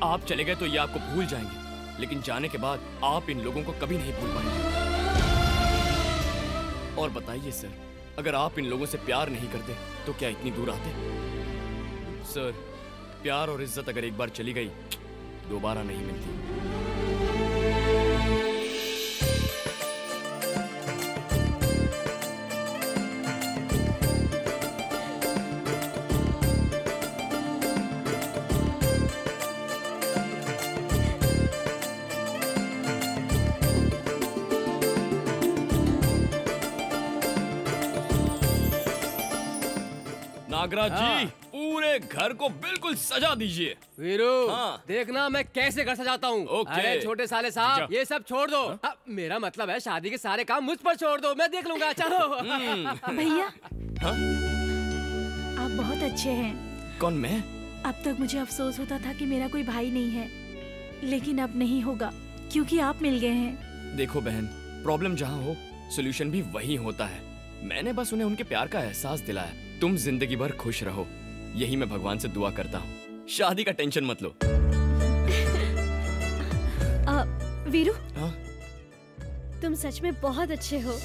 आप चले गए तो ये आपको भूल जाएंगे, लेकिन जाने के बाद आप इन लोगों को कभी नहीं भूल पाएंगे। और बताइए सर, अगर आप इन लोगों से प्यार नहीं करते तो क्या इतनी दूर आते? सर, प्यार और इज्जत अगर एक बार चली गई, दोबारा नहीं मिलती। नागराज जी, पूरे घर को बिल्कुल सजा दीजिए। वीरू, देखना मैं कैसे घर सजाता हूँ। अरे छोटे साले साहब, ये सब छोड़ दो। मेरा मतलब है शादी के सारे काम मुझ पर छोड़ दो, मैं देख लूंगा। चलो। भैया, आप बहुत अच्छे हैं। कौन, मैं? अब तक मुझे अफसोस होता था कि मेरा कोई भाई नहीं है, लेकिन अब नहीं होगा क्योंकि आप मिल गए हैं। देखो बहन, प्रॉब्लम जहाँ हो सोल्यूशन भी वही होता है। मैंने बस उन्हें उनके प्यार का एहसास दिलाया। तुम जिंदगी भर खुश रहो, यही मैं भगवान से दुआ करता हूँ। शादी का टेंशन मत लो। वीरू, तुम सच में बहुत अच्छे हो।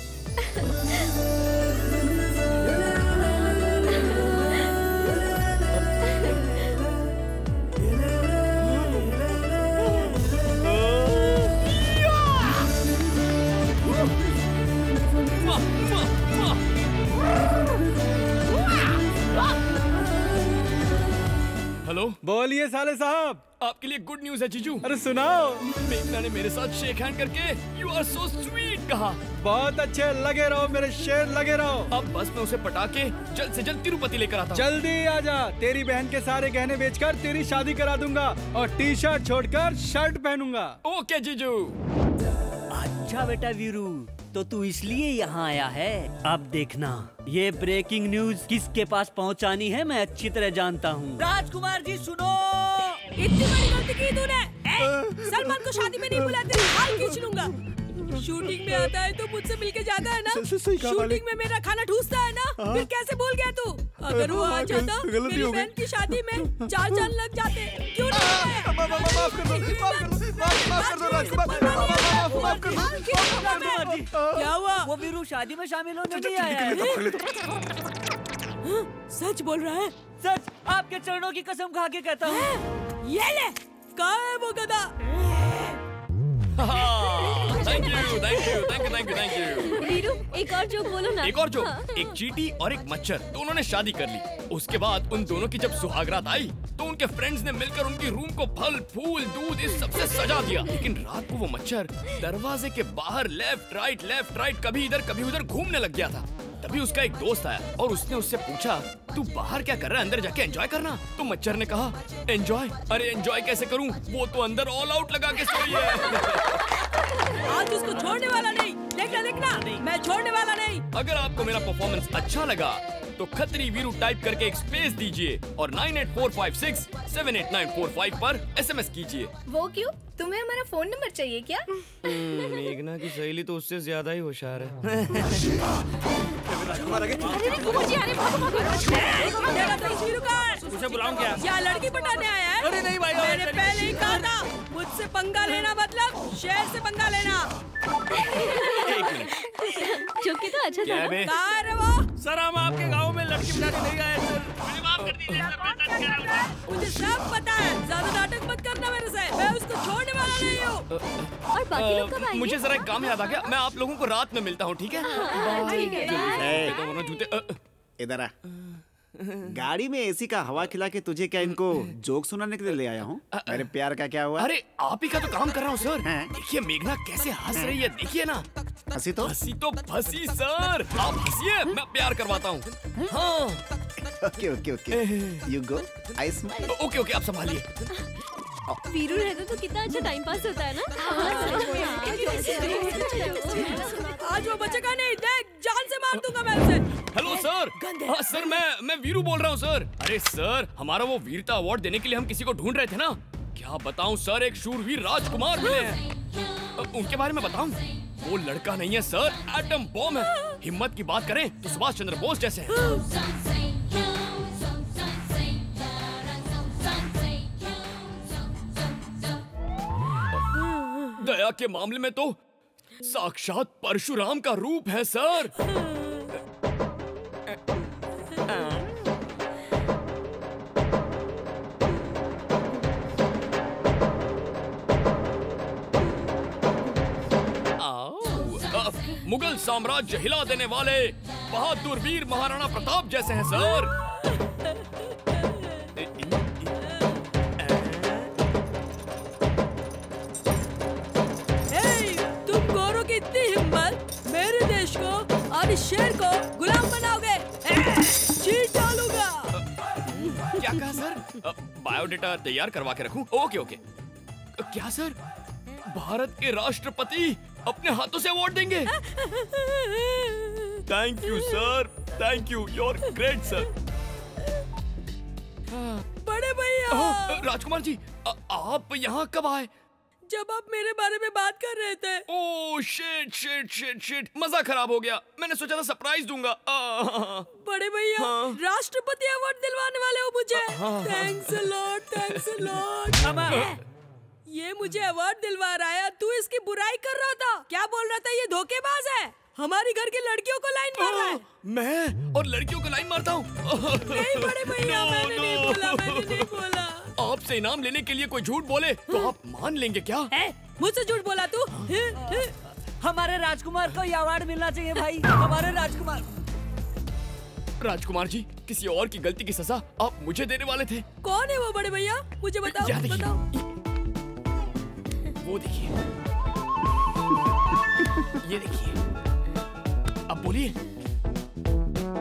हेलो, बोलिए साले साहब। आपके लिए गुड न्यूज है जीजू। अरे सुनाओ। मेघना ने मेरे साथ शेक हैंड करके यू आर सो स्वीट कहा। बहुत अच्छे, लगे रहो मेरे शेर, लगे रहो। अब बस मैं उसे पटा के जल्द से जल्द तिरुपति लेकर आता हूँ। जल्दी आजा, तेरी बहन के सारे गहने बेचकर तेरी शादी करा दूंगा और टी शर्ट छोड़कर शर्ट पहनूंगा। ओके जीजू। अच्छा बेटा वीरू, तो तू इसलिए यहाँ आया है। अब देखना, ये ब्रेकिंग न्यूज किसके पास पहुँचानी है मैं अच्छी तरह जानता हूँ। राजकुमार जी सुनो, इतनी बड़ी गलती की तूने। सलमान को शादी में नहीं बुलाते, हाल खींच लूंगा। शूटिंग में आता है तो मुझसे मिलके जाता है ना। शूटिंग में मेरा खाना ठूसता है ना। फिर कैसे भूल गया तू? अगर वो आ जाता मेरी बहन की शादी में 4 चांद लग जाते। क्यों क्या हुआ? वो वीरू शादी में शामिल होने नहीं आया है। सच बोल रहा है? सच, आपके चरणों की कसम खा के कहता हूँ। ये ले, कहाँ है वो गधा? Thank you, thank you, thank you, thank you, thank you. Veeru, एक और जोक बोलो ना। एक और जोक। एक चींटी और एक मच्छर दोनों ने शादी कर ली। उसके बाद उन दोनों की जब सुहागरात आई तो उनके फ्रेंड्स ने मिलकर उनकी रूम को फल, फूल, दूध इस सबसे सजा दिया। लेकिन रात को वो मच्छर दरवाजे के बाहर लेफ्ट राइट कभी इधर कभी उधर घूमने लग गया था। तभी उसका एक दोस्त आया और उसने उससे पूछा, तू बाहर क्या कर रहा है, अंदर जाके एंजॉय करना। तो मच्छर ने कहा, एंजॉय? अरे एंजॉय कैसे करूं, वो तो अंदर ऑल आउट लगा के सोई है। आज उसको छोड़ने वाला नहीं। देखना, मैं छोड़ने वाला नहीं। अगर आपको मेरा परफॉर्मेंस अच्छा लगा तो खतरी वीरू टाइप करके एक स्पेस दीजिए और 9845678945 पर SMS कीजिए। वो क्यों? तुम्हें हमारा फोन नंबर चाहिए क्या? मेघना की सहेली तो उससे ज्यादा ही होशियार है। उसे बुलाऊं क्या? क्या लड़की पटाने आया है? अरे नहीं भाई, मैंने पहले ही कहा था, मुझसे पंगा लेना मतलब शेर से पंगा लेना। जोकी तो अच्छा था ना? कहाँ है वो? सर, हम आपके गांव में लड़की पटाने नहीं आए सर। मुझे सब पता है, ज्यादा नाटक मत करना मेरे से। मैं उसको छोड़ने वाला नहीं हूँ। और बाकी लोग कब आएंगे? मुझे जरा एक काम याद आ गया, मैं आप लोगों को रात में मिलता हूँ, ठीक है? ठीक है। इधर आ। गाड़ी में एसी का हवा खिला के तुझे क्या इनको जोक सुनाने के लिए ले आया हूँ? मेरे प्यार का क्या हुआ? अरे आप ही का तो काम कर रहा हूँ सर। देखिए मेघना कैसे हंस रही है, देखिए ना। हंसी तो फंसी सर। आप हंसिए, मैं प्यार करवाता हूँ। हाँ। Okay, you go, I smile. Okay, आप संभालिए। वीरू रहता तो कितना अच्छा टाइम पास होता है ना। आज वो बचेगा नहीं, देख जान से मार दूंगा मैं उसे। Hello sir. हाँ सर, मैं वीरू बोल रहा हूँ सर। अरे सर, हमारा वो वीरता अवार्ड देने के लिए हम किसी को ढूंढ रहे थे ना। क्या बताऊँ सर, एक शूरवीर राजकुमार मिले हैं। उनके बारे में बताऊँ? वो लड़का नहीं है सर, एटम बॉम्ब है। हिम्मत की बात करें तो सुभाष चंद्र बोस जैसे हैं। दया के मामले में तो साक्षात परशुराम का रूप है सर। मुगल साम्राज्य हिला देने वाले बहादुर वीर महाराणा प्रताप जैसे हैं सर। तुम गोरों की इतनी हिम्मत, मेरे देश को और इस शेर को गुलाम बनाओगे? चीर डालूंगा। क्या कहा सर? बायोडेटा तैयार करवा के रखूं? ओके। क्या सर, भारत के राष्ट्रपति अपने हाथों से अवार्ड देंगे? Thank you sir, thank you, you are great sir. बड़े भैया। राजकुमार जी, आप यहाँ कब आए? जब आप मेरे बारे में बात कर रहे थे। ओह शिट, मजा खराब हो गया। मैंने सोचा था सरप्राइज दूंगा। बड़े भैया, राष्ट्रपति अवार्ड दिलवाने वाले हो मुझे। Thanks a lot. ये मुझे अवार्ड दिलवा रहा है, तू इसकी बुराई कर रहा था। क्या बोल रहा था, ये धोखेबाज है, हमारी घर की लड़कियों को लाइन मार रहा है। मैं और लड़कियों को लाइन मारता हूँ? नहीं बड़े भैया, मैंने नहीं बोला। आपसे इनाम लेने के लिए कोई झूठ बोले तो आप मान लेंगे क्या? मुझसे झूठ बोला तू? हमारे राजकुमार को ये अवार्ड मिलना चाहिए भाई, हमारे राजकुमार। राजकुमार जी, किसी और की गलती की सजा आप मुझे देने वाले थे। कौन है वो बड़े भैया? मुझे बताओ, यहाँ देखिए। बताओ। वो देखिए, ये देखिए, अब बोलिए।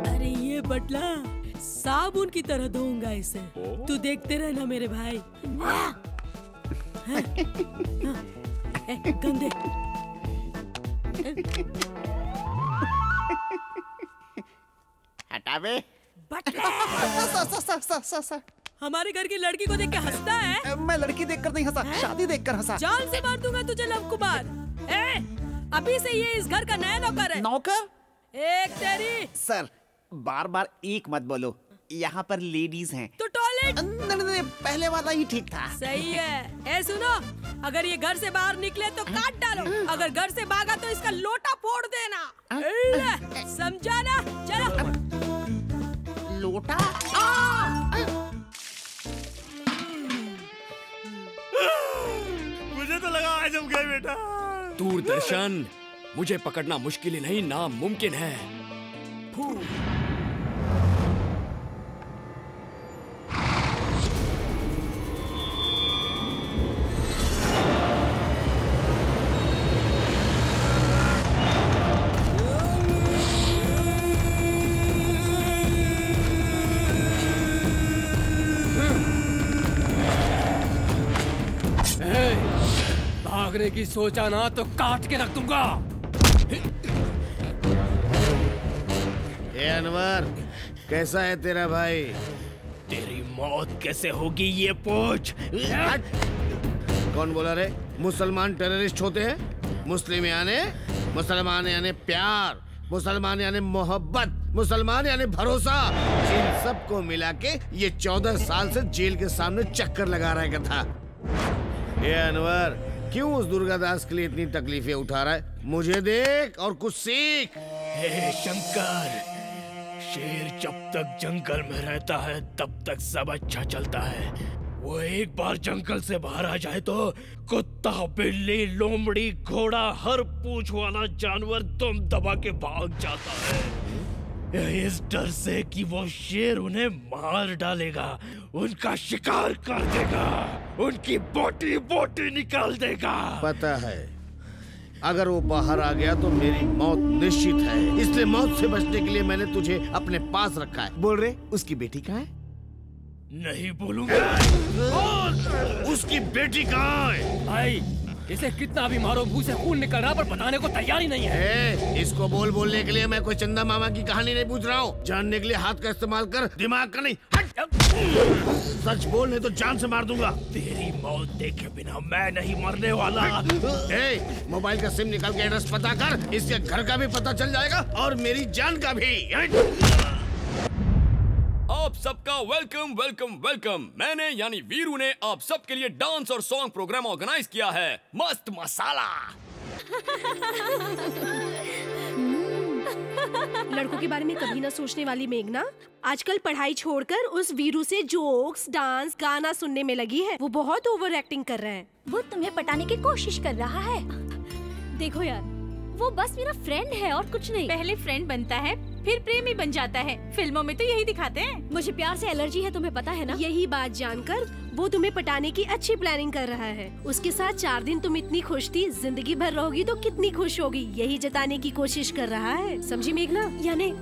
अरे ये बटला साबुन की तरह धोऊंगा इसे। तू देखते रहना मेरे भाई। गंदे। हटा बे। बटला। हमारे घर की लड़की को देख के हंसता है? मैं लड़की देखकर नहीं हंसा, शादी देखकर हंसा। जान से मार दूंगा तुझे लव कुमार। अभी से ये इस घर का नया नौकर है। नौकर? एक तेरी। सर बार बार एक मत बोलो, यहाँ पर लेडीज हैं। तो टॉयलेट? नहीं, पहले वाला ही ठीक था। सही है। ए सुनो, अगर ये घर से बाहर निकले तो काट डालो, अगर घर से भागा तो इसका लोटा फोड़ देना। समझा ना? चलो। लोटा? मुझे तो लगा आज हम गए बेटा। दूरदर्शन, मुझे पकड़ना मुश्किल ही नहीं नामुमकिन है। भागने की सोचा ना तो काट के रख दूंगा। ए अनवर, कैसा है तेरा भाई? तेरी मौत कैसे होगी ये पूछ। कौन बोला रे? मुसलमान टेररिस्ट होते हैं? मुस्लिम यानी प्यार, मुसलमान यानी मोहब्बत, मुसलमान यानी भरोसा। इन सबको मिला के ये 14 साल से जेल के सामने चक्कर लगा रहा था। ए अनवर, क्यों उस दुर्गादास के लिए इतनी तकलीफें उठा रहा है? मुझे देख और कुछ सीख। हे शंकर, शेर जब तक जंगल में रहता है तब तक सब अच्छा चलता है। वो एक बार जंगल से बाहर आ जाए तो कुत्ता, बिल्ली, लोमड़ी, घोड़ा, हर पूंछ वाला जानवर दम दबा के भाग जाता है, इस डर से कि वो शेर उन्हें मार डालेगा, उनका शिकार कर देगा, उनकी बोटी बोटी निकाल देगा। पता है, अगर वो बाहर आ गया तो मेरी मौत निश्चित है। इसलिए मौत से बचने के लिए मैंने तुझे अपने पास रखा है। बोल रहे, उसकी बेटी कहाँ है? नहीं बोलूंगा। उसकी बेटी कहाँ है? भाई, इसे कितना भी मारो मुंह से खून निकल रहा पर बताने को तैयार ही नहीं है। इसको बोलने के लिए मैं कोई चंदा मामा की कहानी नहीं पूछ रहा हूँ। जानने के लिए हाथ का इस्तेमाल कर, दिमाग का नहीं। हट! सच बोल नहीं तो जान से मार दूंगा। तेरी मौत देखे बिना मैं नहीं मरने वाला। मोबाइल का सिम निकाल के एड्रेस पता कर, इसके घर का भी पता चल जाएगा और मेरी जान का भी। आप सबका वेलकम वेलकम वेलकम। मैंने यानी वीरू ने आप सबके लिए डांस और सॉन्ग प्रोग्राम ऑर्गेनाइज किया है। मस्त मसाला। लड़कों के बारे में कभी ना सोचने वाली मेघना आजकल पढ़ाई छोड़कर उस वीरू से जोक्स, डांस, गाना सुनने में लगी है। वो बहुत ओवर एक्टिंग कर रहा है। वो तुम्हें पटाने की कोशिश कर रहा है। देखो यार, वो बस मेरा फ्रेंड है और कुछ नहीं। पहले फ्रेंड बनता है फिर प्रेमी बन जाता है। फिल्मों में तो यही दिखाते हैं। मुझे प्यार से एलर्जी है, तुम्हें पता है ना। यही बात जानकर वो तुम्हें पटाने की अच्छी प्लानिंग कर रहा है। उसके साथ 4 दिन तुम इतनी खुश थी, जिंदगी भर रहोगी तो कितनी खुश होगी, यही जताने की कोशिश कर रहा है। समझी मेघना? यानी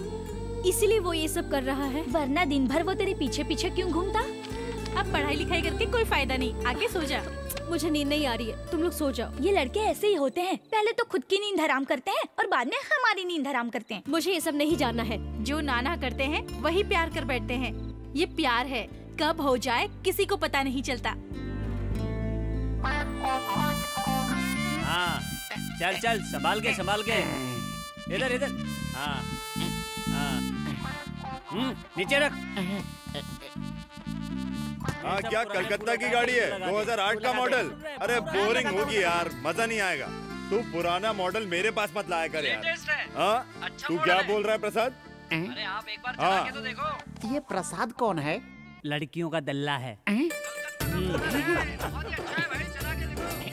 इसीलिए वो ये सब कर रहा है। वरना दिन भर वो तेरे पीछे पीछे क्यों घूमता? अब पढ़ाई लिखाई करके कोई फायदा नहीं, आके सो जा। मुझे नींद नहीं आ रही है, तुम लोग सो जाओ। ये लड़के ऐसे ही होते हैं, पहले तो खुद की नींद हराम करते हैं और बाद में हमारी नींद हराम करते हैं। मुझे ये सब नहीं जानना है। जो नाना करते हैं वही प्यार कर बैठते हैं। ये प्यार है, कब हो जाए किसी को पता नहीं चलता। हाँ, चल चल, संभाल के इधर इधर। हाँ हाँ, नीचे रख। हाँ, क्या कलकत्ता की गाड़ी है? 2008 का मॉडल? अरे बोरिंग होगी यार, मजा नहीं आएगा। तू पुराना मॉडल मेरे पास मत लाया कर यार। हाँ, तू क्या बोल रहा है प्रसाद? अरे आप एक बार चला के तो देखो। ये प्रसाद कौन है? लड़कियों का दल्ला है।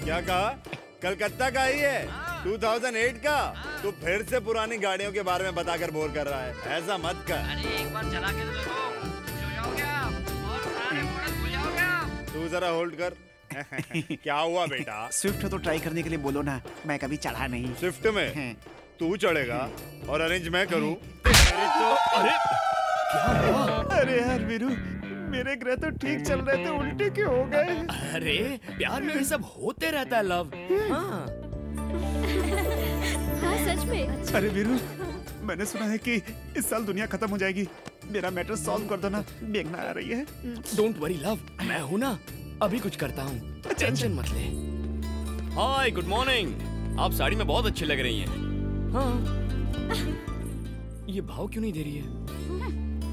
क्या कहा? कलकत्ता का ही है? 2008 का? तू फिर से पुरानी गाड़ियों के बारे में बताकर बोर कर रहा है। ऐसा मत कर। अरे एक बार चला के तो देखो, खुश हो जाओगे आप और पुराने मॉडल भूल जाओगे आप। तू जरा होल्ड कर। क्या हुआ बेटा? स्विफ्ट तो ट्राई करने के लिए बोलो ना, मैं कभी चढ़ा नहीं। स्विफ्ट में तू चढ़ेगा और अरेंज मैं करूं? अरे यार वीरू, मेरे ग्रह तो ठीक चल रहे थे, उल्टे क्यों हो गए? अरे प्यार में ये सब होते रहता है लव। हाँ सच में। अरे वीरू, मैंने सुना है कि इस साल दुनिया खत्म हो जाएगी। मेरा मैटर सॉल्व कर दो ना, मेघना आ रही है। डोंट वरी लव, मैं हूँ ना, अभी कुछ करता हूँ, टेंशन मत ले। हाय गुड मॉर्निंग, आप साड़ी में बहुत अच्छी लग रही हैं। हाँ ये भाव क्यों नहीं दे रही है?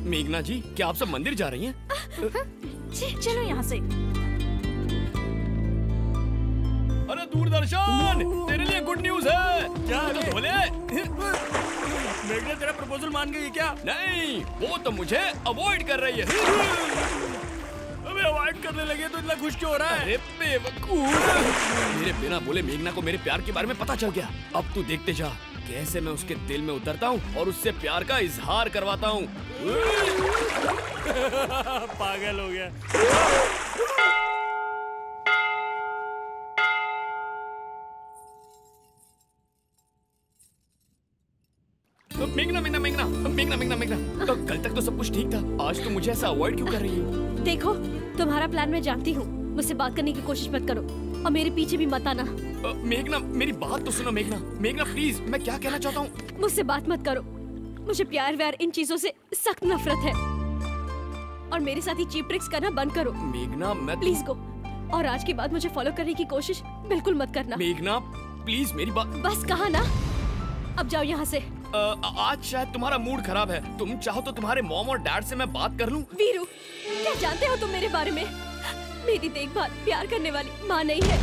मेघना जी, क्या आप सब मंदिर जा रही हैं? चलो यहाँ से। अरे दूरदर्शन, तेरे लिए गुड न्यूज है। क्या बोले? मेघना तेरा प्रपोजल मान गई क्या? नहीं, वो तो मुझे अवॉइड कर रही है। अबे अवॉइड करने लगे तो इतना खुश क्यों हो रहा है? अरे बेवकूफ, मेरे बिना बोले मेघना को मेरे प्यार के बारे में पता चल गया। अब तू देखते जा कैसे मैं उसके दिल में उतरता हूँ और उससे प्यार का इजहार करवाता हूँ। पागल हो गया। मेघना मेघना मेघना मेघना मेघना मेघना, तो कल तक तो सब कुछ ठीक था, आज तो मुझे ऐसा अवॉइड क्यों कर रही है? देखो, तुम्हारा प्लान मैं जानती हूँ, मुझसे बात करने की कोशिश मत करो और मेरे पीछे भी मत आना। मेघना मेरी बात तो सुनो। मेघना मेघना प्लीज, मैं क्या कहना चाहता हूँ। मुझसे बात मत करो, मुझे प्यार व्यार इन चीजों से सख्त नफरत है और मेरे साथ ही चीप ट्रिक्स करना बंद करो। मेघना मैं प्लीज गो, और आज के बाद मुझे फॉलो करने की कोशिश बिल्कुल मत करना। मेघना प्लीज मेरी बात। बस कहा ना, अब जाओ यहाँ से। आज शायद तुम्हारा मूड खराब है, तुम चाहो तो तुम्हारे मॉम और डैड से मैं बात कर लूं। वीरू, क्या जानते हो तुम मेरे बारे में? मेरी देखभाल प्यार करने वाली माँ नहीं है,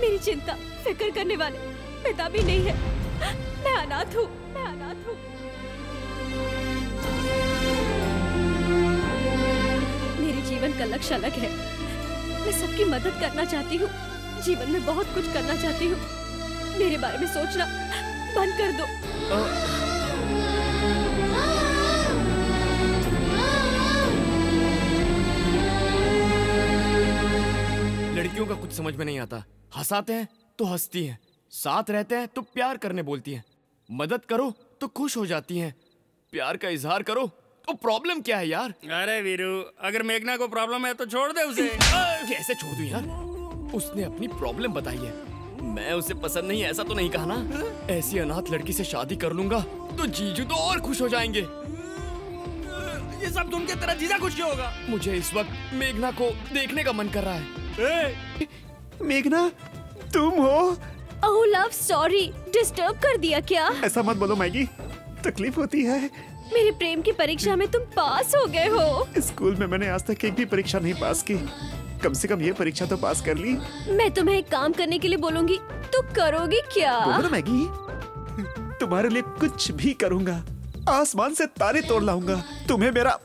मेरी चिंता फिक्र करने वाले पिता भी नहीं है। मैं अनाथ हूँ, मैं अनाथ हूँ। मेरे जीवन का लक्ष्य अलग है, मैं सबकी मदद करना चाहती हूँ, जीवन में बहुत कुछ करना चाहती हूँ। मेरे बारे में सोचना बंद कर दो। लड़कियों का कुछ समझ में नहीं आता, हंसाते हैं तो हंसती हैं, साथ रहते हैं तो प्यार करने बोलती हैं, मदद करो तो खुश हो जाती हैं, प्यार का इजहार करो तो प्रॉब्लम क्या है यार? अरे वीरू, अगर मेघना को प्रॉब्लम है तो छोड़ दे उसे। कैसे छोड़ दूं यार? उसने अपनी प्रॉब्लम बताई है, मैं उसे पसंद नहीं ऐसा तो नहीं कहा ना? ऐसी अनाथ लड़की से शादी कर लूंगा तो जीजू तो और खुश हो जाएंगे। ये सब सुन के तेरा जीजा खुश क्यों होगा? मुझे इस वक्त मेघना को देखने का मन कर रहा है। मेघना, तुम हो? ओह लव, सॉरी, डिस्टर्ब कर दिया क्या? ऐसा मत बोलो मैगी, तकलीफ होती है। मेरे प्रेम की परीक्षा में तुम पास हो गए हो। स्कूल में मैंने आज तक एक भी परीक्षा नहीं पास की, कम से कम ये परीक्षा तो पास कर ली। मैं तुम्हें एक काम करने के लिए बोलूंगी, तो करोगी क्या? बोलो ना मैगी, तुम्हारे लिए कुछ भी करूंगा, आसमान से तारे तोड़ लाऊंगा। तुम्हें मेरा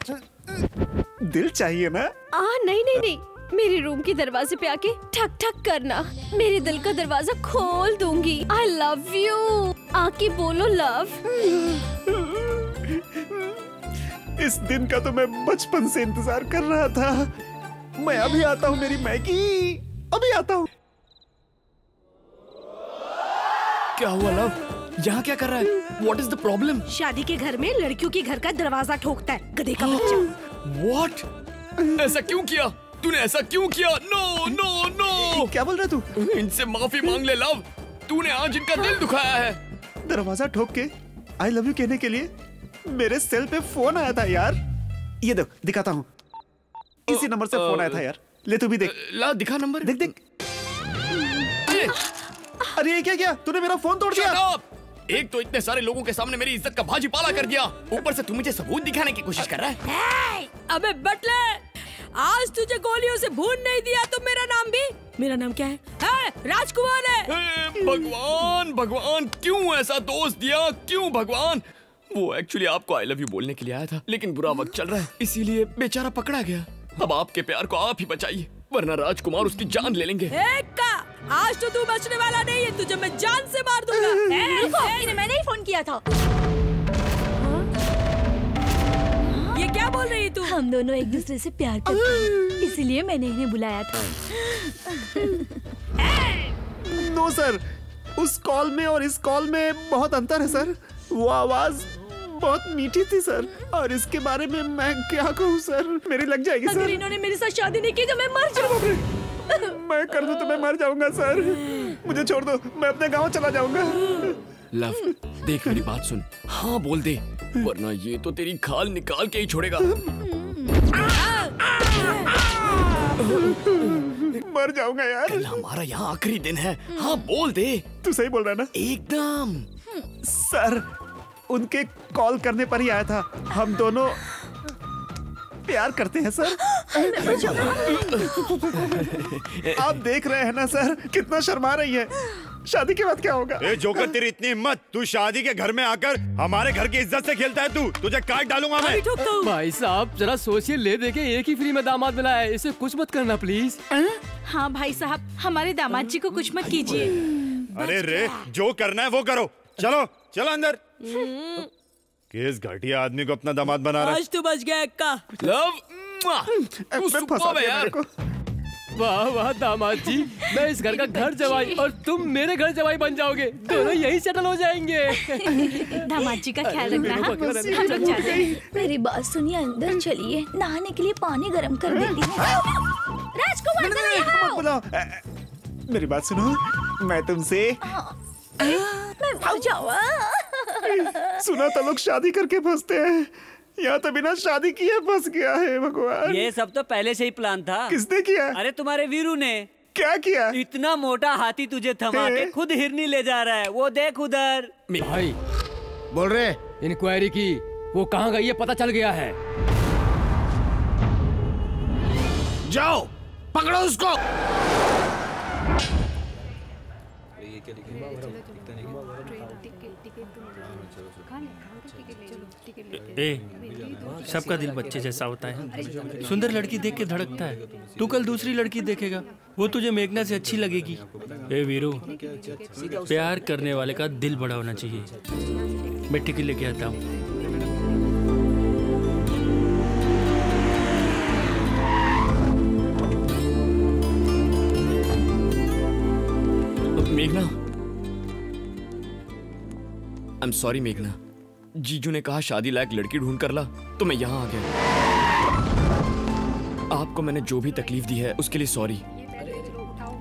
दिल चाहिए ना? नहीं नहीं नहीं, मेरे रूम के दरवाजे पे आके ठक ठक करना, मेरे दिल का दरवाजा खोल दूंगी। आई लव यू, आके बोलो लव। इस दिन का तो मैं बचपन से इंतजार कर रहा था। मैं अभी आता हूँ मेरी मैगी, अभी आता हूँ। क्या हुआ लव? यहाँ क्या कर रहा है? What is the problem? शादी के घर में लड़कियों के घर का दरवाजा ठोकता है, गधे का बच्चा। What? ऐसा क्यों किया? तूने ऐसा क्यों किया? No no no! क्या बोल रहा तू? इनसे माफी मांग ले लव, तूने आज इनका दिल दुखाया है। दरवाजा ठोक के आई लव यू कहने के लिए मेरे सेल पे फोन आया था यार। ये देख, दिखाता हूँ, इसी नंबर से फोन आया था यार। ले तू भी देख। ला दिखा नंबर। देख देख। अरे ये क्या किया तूने? मेरा फोन तोड़ दिया। एक तो इतने सारे लोगों के सामने मेरी इज्जत का भाजी पाला कर दिया, ऊपर से तू मुझे सबूत दिखाने की कोशिश कर रहा है। अबे बटले, आज तुझे गोलियों से भून नहीं दिया तो मेरा नाम भी, मेरा नाम क्या है? राजकुमार है। भगवान भगवान, क्यों ऐसा दोस्त दिया? क्यों भगवान? वो एक्चुअली आपको आई लव यू बोलने के लिए आया था, लेकिन बुरा वक्त चल रहा है इसीलिए बेचारा पकड़ा गया। अब आपके प्यार को आप ही बचाइए, वरना राजकुमार उसकी जान ले लेंगे। आज तो तू बचने वाला नहीं है, तुझे मैं जान से मार दूंगा। रुको, इन्हें मैंने ही फोन किया था। ये क्या बोल रही तू? हम दोनों एक दूसरे से प्यार करते हैं, इसलिए मैंने इन्हें बुलाया था। नो सर, उस कॉल में और इस कॉल में बहुत अंतर है सर। वो आवाज बहुत मीठी थी सर, और इसके बारे में मैं क्या कहूँ सर, मेरी लग जाएगी सर। अगर इन्होंने मेरे साथ शादी नहीं की तो मैं मर जाऊंगा। मैं कर दूं तो मैं मर जाऊंगा सर, मुझे छोड़ दो, मैं अपने गांव चला जाऊंगा। लव, देख मेरी बात सुन, हाँ बोल दे, वरना ये तो तेरी खाल निकाल के ही छोड़ेगा। मर जाऊंगा यार। कल हमारा यहाँ आखिरी दिन है, हाँ बोल दे। तू सही बोल रहा है ना? एकदम। सर, उनके कॉल करने पर ही आया था। हम दोनों प्यार करते हैं सर। आप देख रहे हैं ना सर, कितना शर्मा रही है। शादी के बाद क्या होगा? ए जोकर, तेरी इतनी हिम्मत, तू शादी के घर में आकर हमारे घर की इज्जत से खेलता है। तू तुझे काट डालूंगा मैं। भाई साहब जरा सोचिए, ले देके एक ही फ्री में दामाद मिला है, इसे कुछ मत करना प्लीज। हाँ भाई साहब, हमारे दामाद जी को कुछ मत कीजिए। अरे रे, जो करना है वो करो। चलो चलो अंदर। किस घटिया आदमी को अपना दामाद बना रहा है? आज तू बच गया अक्का। लव, यार। वाह वाह दामाद जी, मैं इस घर का घर जवाई और तुम मेरे घर जवाई बन जाओगे, दोनों यही सेटल हो जाएंगे। दामाद जी का ख्याल रखना। हम लोग जाते हैं। मेरी बात सुनिए, अंदर चलिए, नहाने के लिए पानी गर्म कर देती हूँ। राजकुमार मत बुलाओ। मेरी बात सुनो, मैं तुमसे मैं मर जाऊँ। सुना तो लोग शादी करके फंसते हैं, यहाँ तो बिना शादी किए फंस गया है। भगवान, ये सब तो पहले से ही प्लान था। किसने किया? अरे तुम्हारे वीरू ने। क्या किया? इतना मोटा हाथी तुझे थमा के खुद हिरनी ले जा रहा है, वो देख उधर। भाई बोल रहे, इंक्वायरी की, वो कहाँ गई है पता चल गया है। जाओ पकड़ो उसको। ए, सबका दिल बच्चे जैसा होता है। सुंदर लड़की देख के धड़कता है। तू कल दूसरी लड़की देखेगा, वो तुझे मेघना से अच्छी लगेगी। ए वीरू, प्यार करने वाले का दिल बड़ा होना चाहिए। मैं टिकट लेके आता हूँ। मेघना, आई एम सॉरी मेघना, जीजू ने कहा शादी लायक लड़की ढूंढ कर ला, तो मैं यहाँ आ गया। आपको मैंने जो भी तकलीफ दी है उसके लिए सॉरी।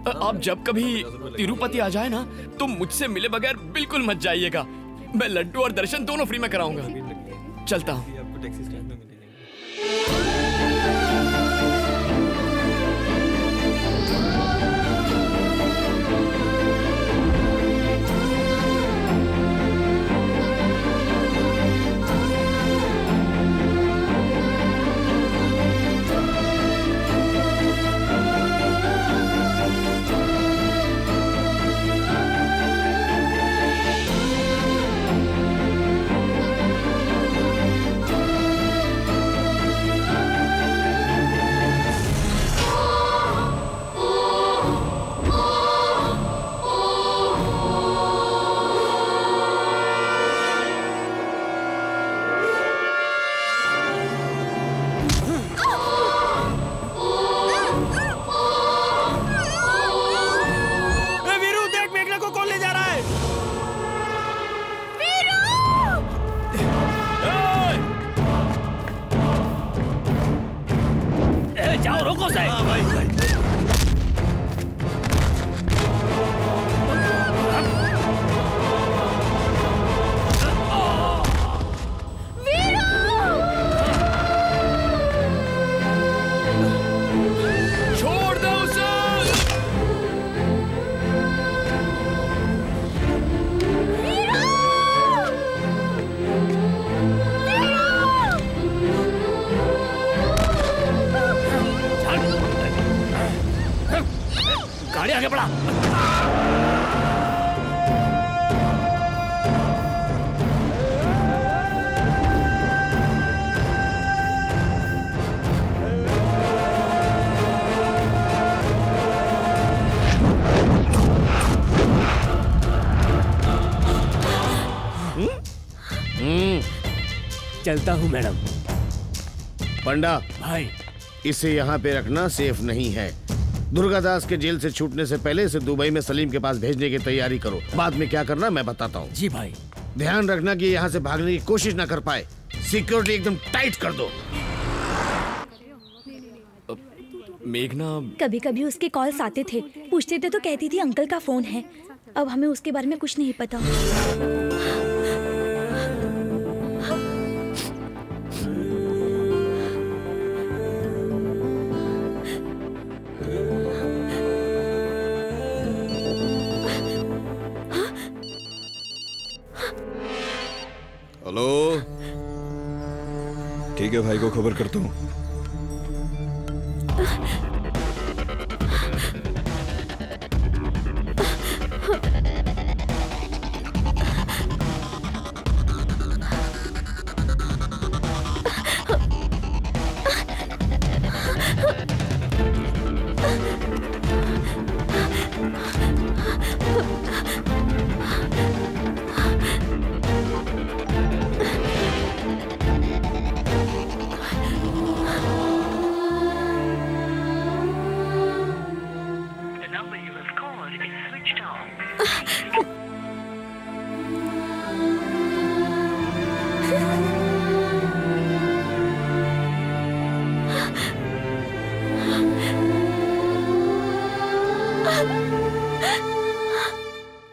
आप जब कभी तिरुपति आ जाए ना, तो मुझसे मिले बगैर बिल्कुल मत जाइएगा। मैं लड्डू और दर्शन दोनों फ्री में कराऊंगा। चलता हूँ। चलता हूँ मैडम। पंडा भाई, इसे यहाँ पे रखना सेफ नहीं है। दुर्गादास के जेल से छूटने से पहले इसे दुबई में सलीम के पास भेजने की तैयारी करो। बाद में क्या करना मैं बताता हूँ। जी भाई। ध्यान रखना कि यहाँ से भागने की कोशिश ना कर पाए। सिक्योरिटी एकदम टाइट कर दो। मेघना, कभी कभी उसके कॉल्स आते थे, पूछते थे तो कहती थी अंकल का फोन है। अब हमें उसके बारे में कुछ नहीं पता। हेलो, ठीक है भाई को खबर करता हूँ।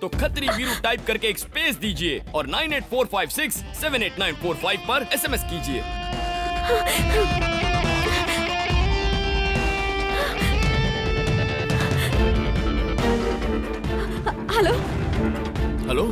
तो खतरी वीरू टाइप करके एक स्पेस दीजिए और 9845678945 पर SMS कीजिए। हेलो हेलो,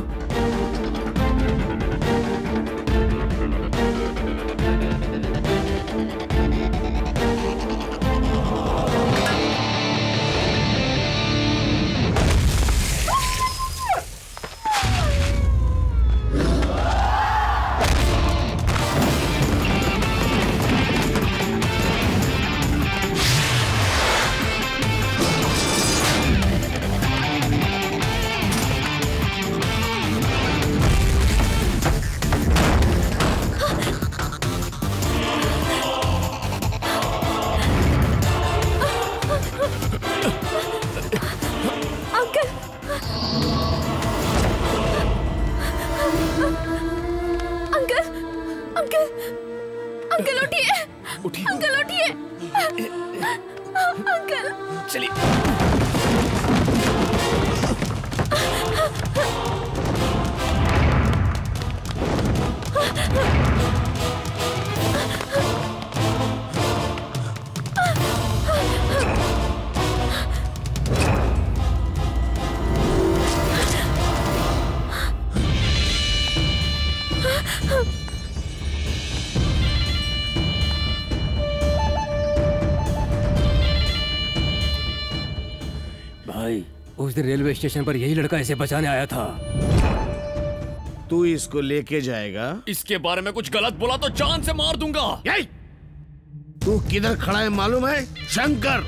अंकल उठिए, अंकल उठिए, अंकल चलिए। भाई, उस दिन रेलवे स्टेशन पर यही लड़का इसे बचाने आया था। तू इसको लेके जाएगा? इसके बारे में कुछ गलत बोला तो जान से मार दूंगा। तू किधर खड़ा है मालूम है? शंकर,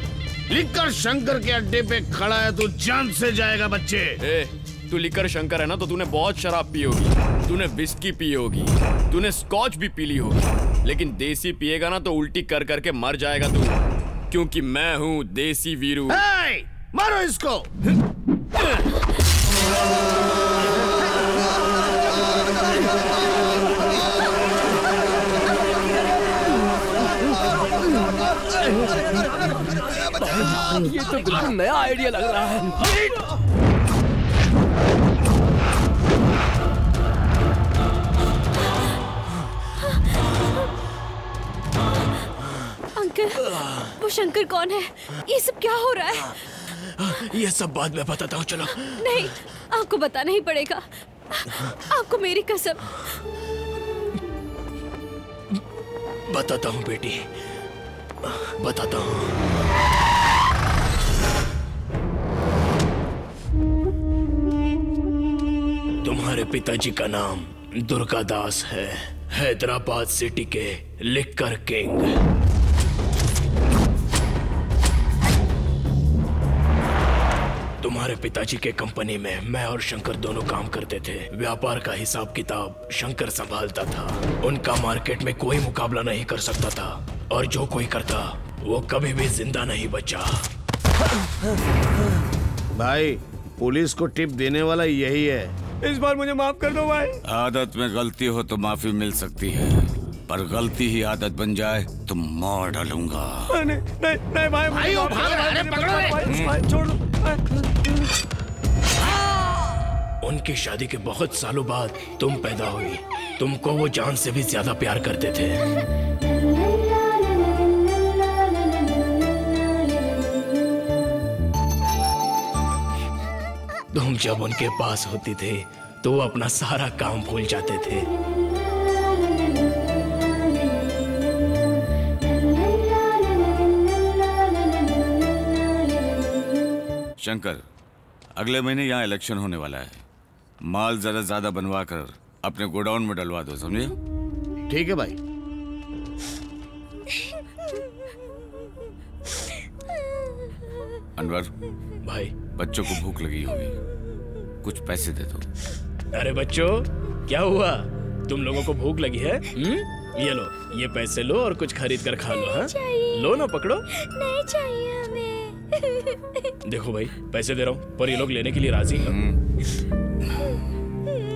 लिखकर शंकर के अड्डे पे खड़ा है। तू जान से जाएगा बच्चे। तू लिकर शंकर है ना, तो तूने बहुत शराब पी होगी, तूने विस्की पी होगी, तूने स्कॉच भी पी ली होगी, लेकिन देसी पिएगा ना तो उल्टी कर करके मर जाएगा तू, क्योंकि मैं हूँ देसी वीरू। मारो इसको। ये तो बिल्कुल नया आइडिया लग रहा है। अंकल, वो शंकर कौन है? ये सब क्या हो रहा है? ये सब बाद में बताता हूँ, चलो। नहीं, आपको बताना ही पड़ेगा। आपको मेरी कसम। बताता हूँ बेटी, बताता हूँ। तुम्हारे पिताजी का नाम दुर्गादास है, हैदराबाद सिटी के लिक्कर किंग। तुम्हारे पिताजी के कंपनी में मैं और शंकर दोनों काम करते थे। व्यापार का हिसाब किताब शंकर संभालता था। उनका मार्केट में कोई मुकाबला नहीं कर सकता था, और जो कोई करता वो कभी भी जिंदा नहीं बचा। भाई पुलिस को टिप देने वाला यही है। इस बार मुझे माफ कर दो भाई। आदत में गलती हो तो माफी मिल सकती है, पर गलती ही आदत बन जाए तो मार डालूंगा। नहीं नहीं भाई, भाई वो भाग रहा है, पकड़ो रे। छोड़ दो। उनकी शादी के बहुत सालों बाद तुम पैदा हुई। तुमको वो जान से भी ज्यादा प्यार करते थे। तुम जब उनके पास होती थे तो वो अपना सारा काम भूल जाते थे। शंकर, अगले महीने यहाँ इलेक्शन होने वाला है। माल जरा ज्यादा बनवा कर अपने गोडाउन में डलवा दो, समझे? ठीक है भाई। अनवर भाई, बच्चों को भूख लगी होगी, कुछ पैसे दे दो। अरे बच्चों, क्या हुआ? तुम लोगों को भूख लगी है? ये लो, ये पैसे लो और कुछ खरीद कर खा लो। हाँ, लो ना, पकड़ो। नहीं चाहिए हमें। देखो भाई, पैसे दे रहा हूँ, पर ये लोग लेने के लिए राजी हैं।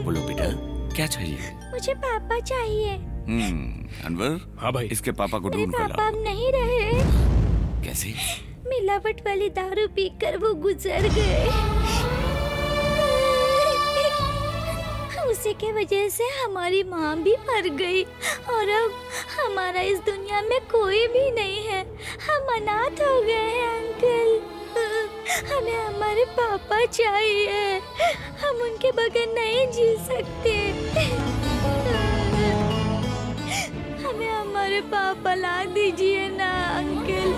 बोलो बेटा, क्या चाहिए? मुझे पापा चाहिए। अनवर। हाँ भाई। इसके पापा को ढूंढ कर पापा लाओ। अब नहीं रहे। कैसे? मिलावट वाली दारू पीकर वो गुजर गए। उसी के वजह से हमारी माँ भी मर गई, और अब हमारा इस दुनिया में कोई भी नहीं है। हम अनाथ हो गए हैं अंकल। हमें हमारे पापा चाहिए। हम उनके बगैर नहीं जी सकते। हमें हमारे पापा ला दीजिए ना अंकल।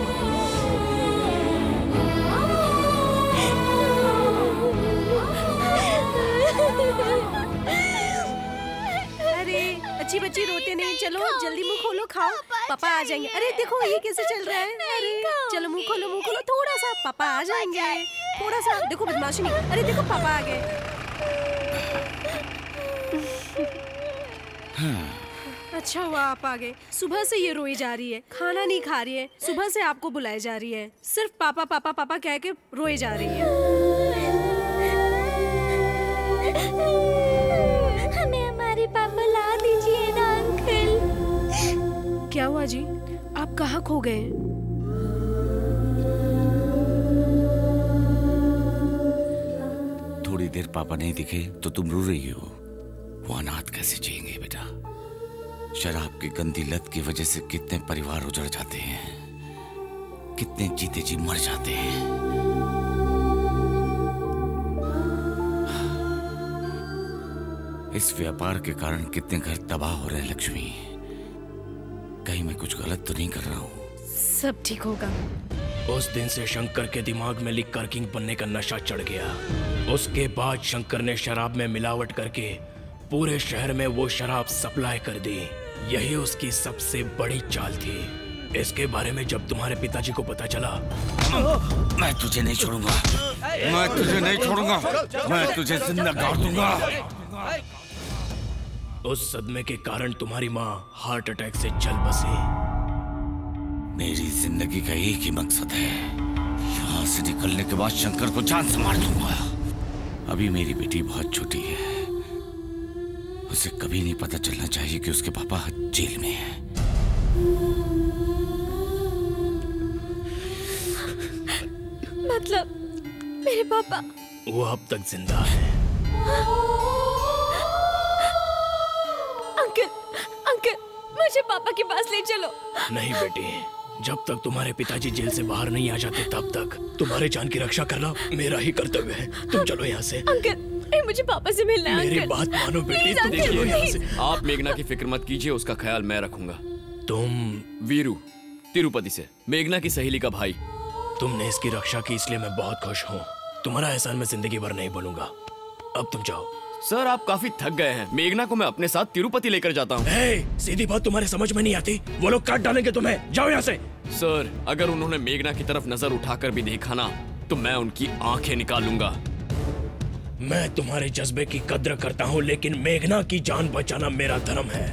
अरे अच्छी बच्ची रोते नहीं, चलो जल्दी मुंह खोलो, खाओ, पापा आ जाएंगे। अरे देखो ये कैसे चल रहा है। अरे चलो मुंह खोलो, मुंह खोलो थोड़ा सा, पापा आ जाएंगे। थोड़ा सा देखो, बदमाशी नहीं। अरे देखो पापा आ गए। अच्छा हुआ आप आ गए। सुबह से ये रोई जा रही है, खाना नहीं खा रही है। सुबह से आपको बुलाए जा रही है, सिर्फ पापा पापा पापा कह के रोई जा रही है। हमें हमारे पापा ला दीजिए ना अंकल। क्या हुआ जी, आप कहाँ खो गए? थोड़ी देर पापा नहीं दिखे तो तुम रो रही हो। वो अनाथ कैसे जिएंगे बेटा? शराब की गंदी लत की वजह से कितने परिवार उजड़ जाते हैं, कितने जीते जी मर जाते हैं। इस व्यापार के कारण कितने घर तबाह हो रहे हैं। लक्ष्मी, कहीं मैं कुछ गलत तो नहीं कर रहा हूँ? सब ठीक होगा। उस दिन से शंकर के दिमाग में लिकर किंग बनने का नशा चढ़ गया। उसके बाद शंकर ने शराब में मिलावट करके पूरे शहर में वो शराब सप्लाई कर दी। यही उसकी सबसे बड़ी चाल थी। इसके बारे में जब तुम्हारे पिताजी को पता चला, मैं तुझे नहीं छोड़ूंगा, मैं तुझे नहीं छोड़ूंगा, मैं तुझे जिंदा गाड़ दूंगा। उस सदमे के कारण तुम्हारी माँ हार्ट अटैक से चल बसी। मेरी जिंदगी का एक ही मकसद है, यहाँ से निकलने के बाद शंकर को जान से मार दूंगा। अभी मेरी बेटी बहुत छोटी है, उसे कभी नहीं पता चलना चाहिए कि उसके पापा जेल में हैं। मतलब मेरे पापा? वो अब तक जिंदा है। अंकल, अंकल, मुझे पापा के पास ले चलो। नहीं बेटी, जब तक तुम्हारे पिताजी जेल से बाहर नहीं आ जाते तब तक तुम्हारे जान की रक्षा करना मेरा ही कर्तव्य है। तुम चलो यहाँ से। अंकल, मुझे पापा से मिलना है। मेरी अंकल, बात मानो बेटी, तुम देखिए चलो यहाँ से। आप मेघना की फिक्र मत कीजिए, उसका ख्याल मैं रखूंगा। तुम वीरू, तिरुपति से, मेघना की सहेली का भाई। तुमने इसकी रक्षा की, इसलिए मैं बहुत खुश हूँ। तुम्हारा एहसान मैं जिंदगी भर नहीं भूलूंगा। अब तुम जाओ। सर, आप काफी थक गए हैं। मेघना को मैं अपने साथ तिरुपति लेकर जाता हूँ। सीधी बात तुम्हारे समझ में नहीं आती। वो लोग काट डालेंगे तुम्हें। जाओ यहाँ से। सर, अगर उन्होंने मेघना की तरफ नजर उठाकर भी देखा ना तो मैं उनकी आंखें निकालूंगा। मैं तुम्हारे जज्बे की कद्र करता हूँ, लेकिन मेघना की जान बचाना मेरा धर्म है।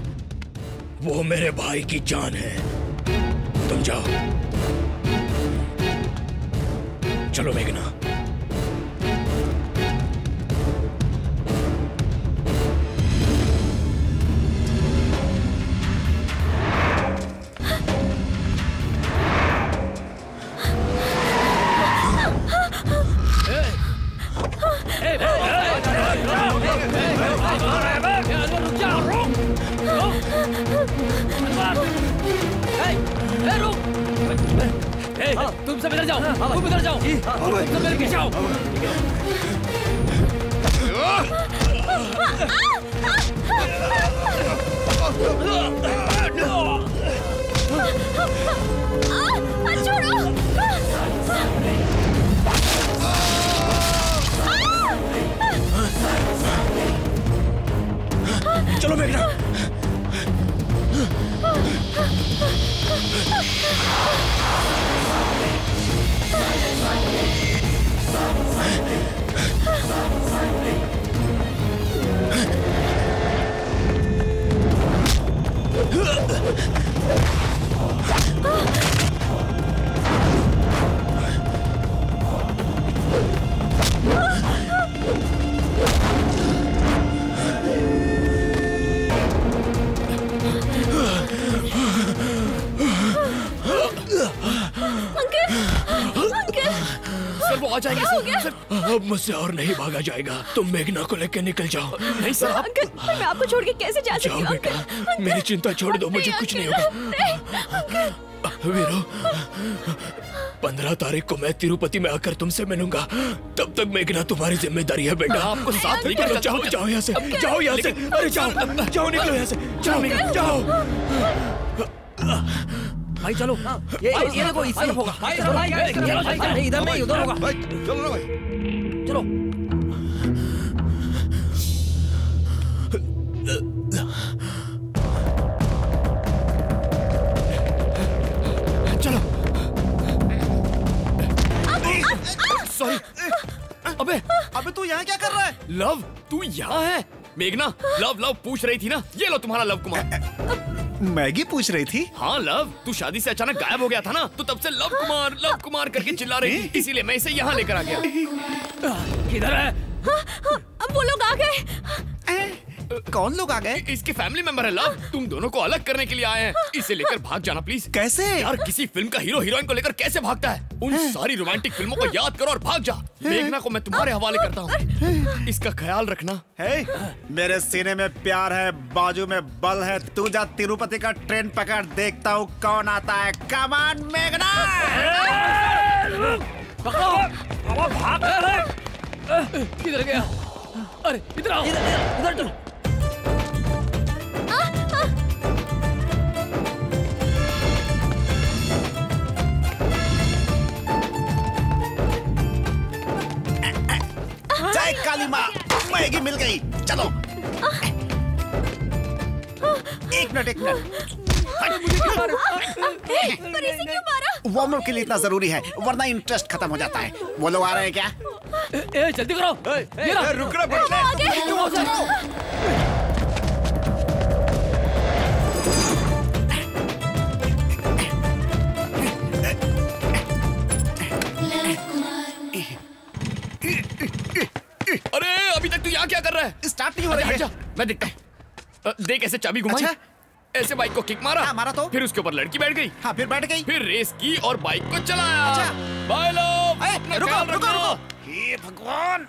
वो मेरे भाई की जान है। तुम जाओ। चलो मेघना। तुम सब इधर जाओ, तुम इधर जाओ, तुम सब मेरे पीछे आओ। चलो मेघना। सर वो आ जाएंगे सर। अब मुझसे और नहीं भागा जाएगा। तुम मेघना को लेकर निकल जाओ। नहीं सर। अंकल, मैं आपको छोड़ के कैसे जा सकती हूँ? जाओ बेटा, मेरी चिंता छोड़ दो, मुझे कुछ नहीं होगा। वीरू, 15 तारीख को मैं तिरुपति में आकर तुमसे मिलूंगा। तब तक मेघना तुम्हारी जिम्मेदारी है बेटा। आपको साथ लेकर जाओ, जाओ यहाँ से, जाओ यहाँ से। अरे जाओ, जाओ, निकलो यहाँ से। जाओ मेघना, जाओ। भाई चलो, ये देखो इस तरफ होगा। चलो भाई, इधर नहीं उधर होगा। भाई चलो ना भाई, चलो। चलो। सॉरी। अबे तू यहाँ क्या कर रहा है? लव, तू यहाँ है? मेघना, लव पूछ रही थी ना। ये लो तुम्हारा लव कुमार। मैगी पूछ रही थी? हाँ लव, तू शादी से अचानक गायब हो गया था ना, तो तब से लव कुमार करके चिल्ला रही थी, इसीलिए मैं इसे यहाँ लेकर आ गया। किधर है? अब वो लोग आ गए। कौन लोग आ गए? इसके फैमिली मेंबर है लव। तुम दोनों को अलग करने के लिए आए हैं। इसे लेकर भाग जाना प्लीज। कैसे? यार किसी फिल्म का हीरो हीरोइन को लेकर कैसे भागता है? उन सारी रोमांटिक फिल्मों को याद करो और भाग जा। मेघना को मैं तुम्हारे हवाले करता हूँ, इसका ख्याल रखना। मेरे सीने में प्यार है, बाजू में बल है। तू जा तिरुपति का ट्रेन पकड़, देखता हूँ कौन आता है। कम ऑन मेघना। किधर गया? अरे इधर आओ, इधर चलो। जय काली माँ, मैगी मिल गई। चलो। एक मिनट। वार्म अप के लिए इतना जरूरी है, वरना इंटरेस्ट खत्म हो जाता है। वो लोग आ रहे हैं क्या? जल्दी करो। रुक रहा। अरे अभी तक तू यहाँ क्या कर रहा है? स्टार्ट नहीं हो रही है। मैं देखता हूँ। देख ऐसे चाबी घुमाई। अच्छा? ऐसे बाइक को किक मारा। हाँ, मारा तो। फिर उसके ऊपर लड़की बैठ गई। हाँ, फिर बैठ गई। फिर रेस की और बाइक को चलाया। अच्छा। Bye love. रुको। हे भगवान।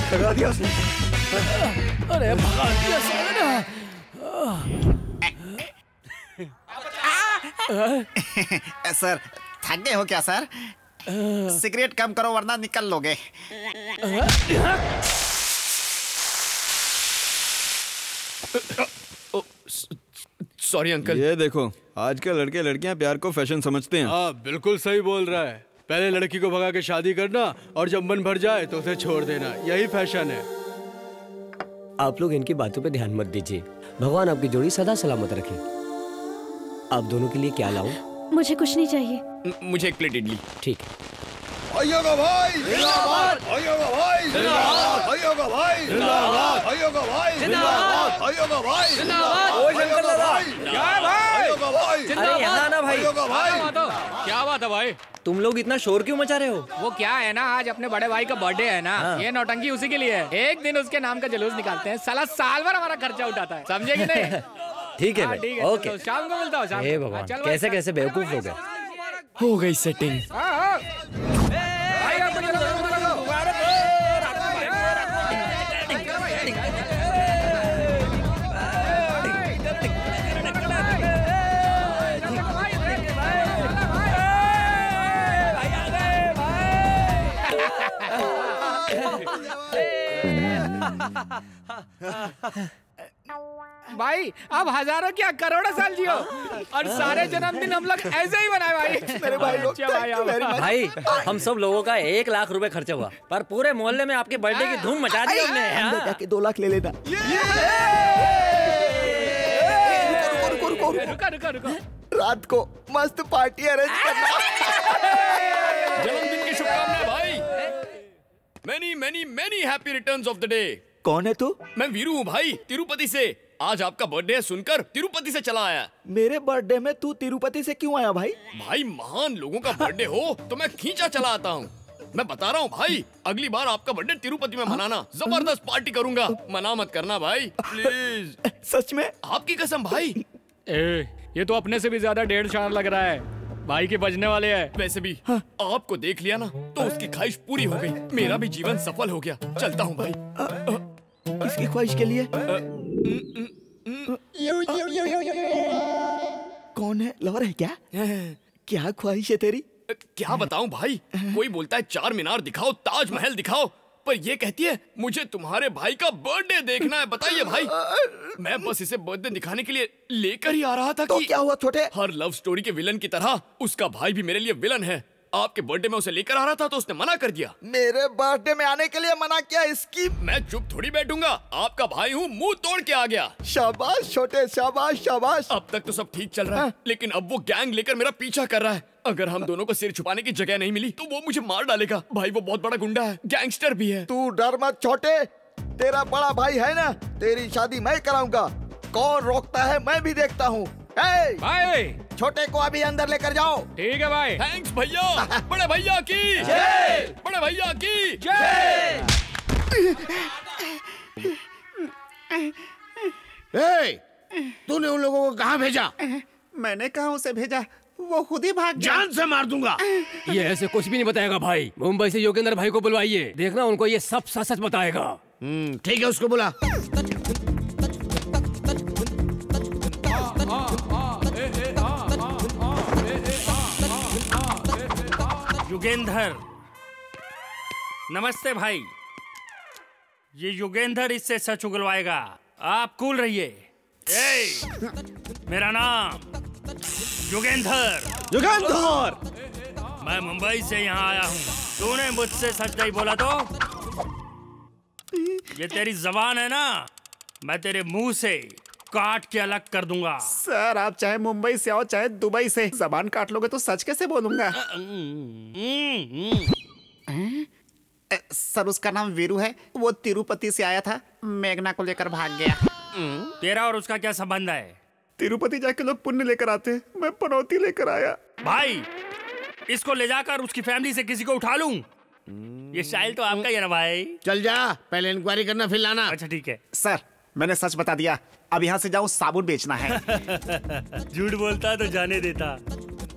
लगा दिया उसने। अरे भगा दिया साले ने। सर थक गए हो क्या सर? सिगरेट कम करो वरना निकल लोगे। Sorry uncle. ये देखो, आजकल लड़के लड़कियां प्यार को फैशन समझते हैं। हाँ बिल्कुल सही बोल रहा है। पहले लड़की को भगा के शादी करना और जब मन भर जाए तो उसे छोड़ देना, यही फैशन है। आप लोग इनकी बातों पे ध्यान मत दीजिए। भगवान आपकी जोड़ी सदा सलामत रखे। आप दोनों के लिए क्या लाऊं? मुझे कुछ नहीं चाहिए। मुझे एक प्लेट इडली। ठीक। भाइयों का भाई जिंदाबाद, भाइयों का भाई जिंदाबाद, भाइयों का भाई जिंदाबाद, भाइयों का भाई जिंदाबाद, भाइयों का भाई जिंदाबाद। ओ शंकर दादा, क्या है भाई? भाइयों का भाई, अरे यहाँ ना भाई। भाइयों का भाई। क्या बात है भाई? तुम लोग इतना शोर क्यों मचा रहे हो? वो क्या है ना, आज अपने बड़े भाई का बर्थडे है ना। ये नौटंकी उसी के लिए है। एक दिन उसके नाम का जुलूस निकालते हैं, साला साल भर हमारा खर्चा उठाता है, समझे कि नहीं? ठीक है ठीक भाई, ओके। तो शाम को मिलता हूँ। शाम हे को। भगवान, चल भाई, कैसे कैसे बेवकूफ हो गए। हो गई सेटिंग। भाई अब हजारों क्या करोड़ों साल जियो और सारे जन्मदिन हम लोग ऐसे ही मनाए भाई। मेरे भाई लोग, भाई हम सब लोगों का 1 लाख रुपए खर्चा हुआ, पर पूरे मोहल्ले में आपके बर्थडे की धूम मचा दी हमने। अंदर जाके 2 लाख ले लेना। रुको। रात को मस्त पार्टी अरेंज करना। जन्मदिन की शुभकामनाएं भाई। Many many many happy returns of the day. कौन है तू? मैं वीरू हूँ भाई, तिरुपति से। आज आपका बर्थडे है सुनकर तिरुपति से चला आया। मेरे बर्थडे में तू तिरुपति से क्यों आया भाई? भाई महान लोगों का बर्थडे हो तो मैं खींचा चला आता हूँ। मैं बता रहा हूँ भाई, अगली बार आपका बर्थडे तिरुपति में मनाना, जबरदस्त पार्टी करूंगा। मना मत करना भाई प्लीज। सच में? आपकी कसम भाई। ये तो अपने से भी ज्यादा 1.5 शान लग रहा है। भाई के बजने वाले हैं। वैसे भी आपको देख लिया ना तो उसकी ख्वाहिश पूरी हो गई। मेरा भी जीवन सफल हो गया। चलता हूँ भाई। किसकी ख्वाहिश के लिए? कौन है? लवर है क्या? क्या ख्वाहिश है तेरी? क्या बताऊं भाई, कोई बोलता है 4 मीनार दिखाओ, ताजमहल दिखाओ, पर ये कहती है मुझे तुम्हारे भाई का बर्थडे देखना है। बताइए भाई, मैं बस इसे बर्थडे दिखाने के लिए लेकर ही आ रहा था तो कि क्या हुआ छोटे? हर लव स्टोरी के विलन की तरह उसका भाई भी मेरे लिए विलन है। आपके बर्थडे में उसे लेकर आ रहा था तो उसने मना कर दिया। मेरे बर्थडे में आने के लिए मना किया? इसकी मैं चुप थोड़ी बैठूंगा, आपका भाई हूँ, मुंह तोड़ के आ गया। शाबाश छोटे, शाबाश शाबाश। अब तक तो सब ठीक चल रहा है, लेकिन अब वो गैंग लेकर मेरा पीछा कर रहा है। अगर हम दोनों को सिर छुपाने की जगह नहीं मिली तो वो मुझे मार डालेगा। भाई वो बहुत बड़ा गुंडा है, गैंगस्टर भी है। तू डर मत छोटे, तेरा बड़ा भाई है ना, तेरी शादी मैं कराऊंगा। कौन रोकता है मैं भी देखता हूँ। भाई छोटे को अभी अंदर लेकर जाओ। ठीक है भाई। थैंक्स भैया। बड़े भैया की जय। बड़े भैया की जय। तूने उन लोगों को कहाँ भेजा? मैंने कहा उसे भेजा, वो खुद ही भाग गया। जान से मार दूंगा। ये ऐसे कुछ भी नहीं बताएगा भाई। मुंबई से योगेंद्र भाई को बुलवाइए, देखना उनको ये सब सच सच बताएगा। ठीक है, उसको बुला। युगेंधर, नमस्ते भाई। ये युगेंधर इससे सच उगलवाएगा, आप कूल रहिए। मेरा नाम युगेंधर। युगेंधर, मैं मुंबई से यहाँ आया हूँ। तूने मुझसे सच नहीं बोला तो ये तेरी जबान है ना, मैं तेरे मुंह से काट के अलग कर दूंगा। सर आप चाहे मुंबई से आओ चाहे दुबई से, जबान काट लोगे तो सच कैसे बोलूंगा? सर उसका नाम वीरू है, वो तिरुपति से आया था, मेघना को लेकर भाग गया। तेरा और उसका क्या संबंध है? तिरुपति जाके लोग पुण्य लेकर आते हैं, मैं पनौती लेकर आया। भाई इसको ले जाकर उसकी फैमिली से किसी को उठा लूं? ये स्टाइल तो आपका ही है ना भाई। चल जा, पहले इंक्वायरी करना फिर लाना। अच्छा ठीक है। सर मैंने सच बता दिया, अब यहाँ से जाऊँ साबुन बेचना है। झूठ बोलता तो जाने देता,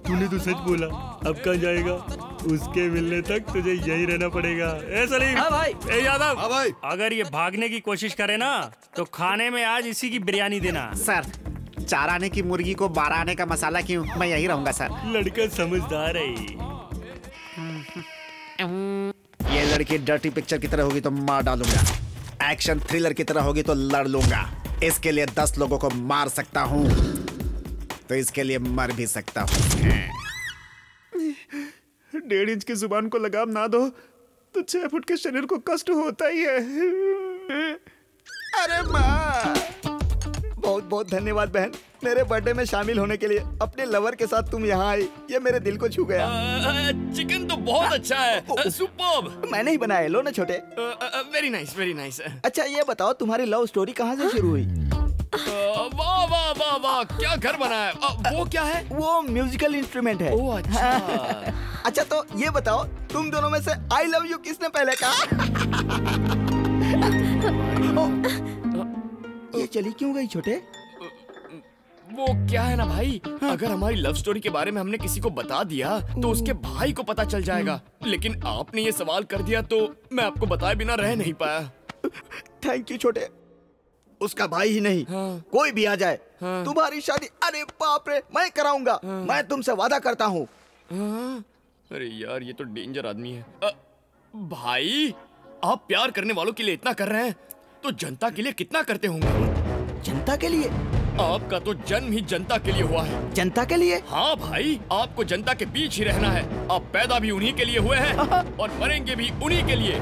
तूने तो सच बोला। अब कहाँ जाएगा? उसके मिलने तक तुझे यही रहना पड़ेगा। ए सलीम। हाँ भाई। ए यादव। हाँ भाई। अगर ये भागने की कोशिश करे ना तो खाने में आज इसी की बिरयानी देना। सर 4 आने की मुर्गी को 12 आने का मसाला क्यों? मैं यही रहूंगा सर। लड़का समझदार है। ये लड़की डर्टी पिक्चर की तरह होगी तो मार डालूंगा, एक्शन थ्रिलर की तरह होगी तो लड़ लूंगा। इसके लिए 10 लोगों को मार सकता हूँ, तो इसके लिए मर भी सकता हूँ। 1.5 इंच की जुबान को लगाम ना दो तो 6 फुट के शरीर को कष्ट होता ही है। अरे माँ, बहुत बहुत धन्यवाद बहन, मेरे बर्थडे में शामिल होने के लिए। अपने लवर के साथ तुम यहाँ आई, ये मेरे दिल को छू गया। चिकन तो बहुत अच्छा है, सुपर्ब। मैंने ही बनाया, लो ना छोटे। Very nice, very nice. अच्छा ये बताओ, तुम्हारी लव स्टोरी कहाँ से शुरू हुई? वाह वाह वाह वाह, क्या घर बनाया। वो क्या है? वो म्यूजिकल इंस्ट्रूमेंट है। ओह अच्छा। अच्छा तो ये बताओ, तुम दोनों में से आई लव यू किसने पहले कहा? ये चली क्यों गई छोटे? वो क्या है ना भाई, अगर हमारी लव स्टोरी के बारे में हमने किसी को बता दिया तो उसके भाई को पता चल जाएगा। लेकिन आपने ये सवाल कर दिया तो मैं आपको बताए बिना रह नहीं पाया। थैंक यू छोटे। उसका भाई ही नहीं, कोई भी आ जाए, तुम्हारी शादी, अरे बाप रे, मैं कराऊंगा। मैं तुमसे वादा करता हूँ। अरे यार, ये तो डेंजर आदमी है। भाई, आप प्यार करने वालों के लिए इतना कर रहे हैं तो जनता के लिए कितना करते होंगे? जनता के लिए? आपका तो जन्म ही जनता के लिए हुआ है। जनता के लिए? हाँ भाई, आपको जनता के बीच ही रहना है। आप पैदा भी उन्हीं के लिए हुए हैं और मरेंगे भी उन्हीं के लिए।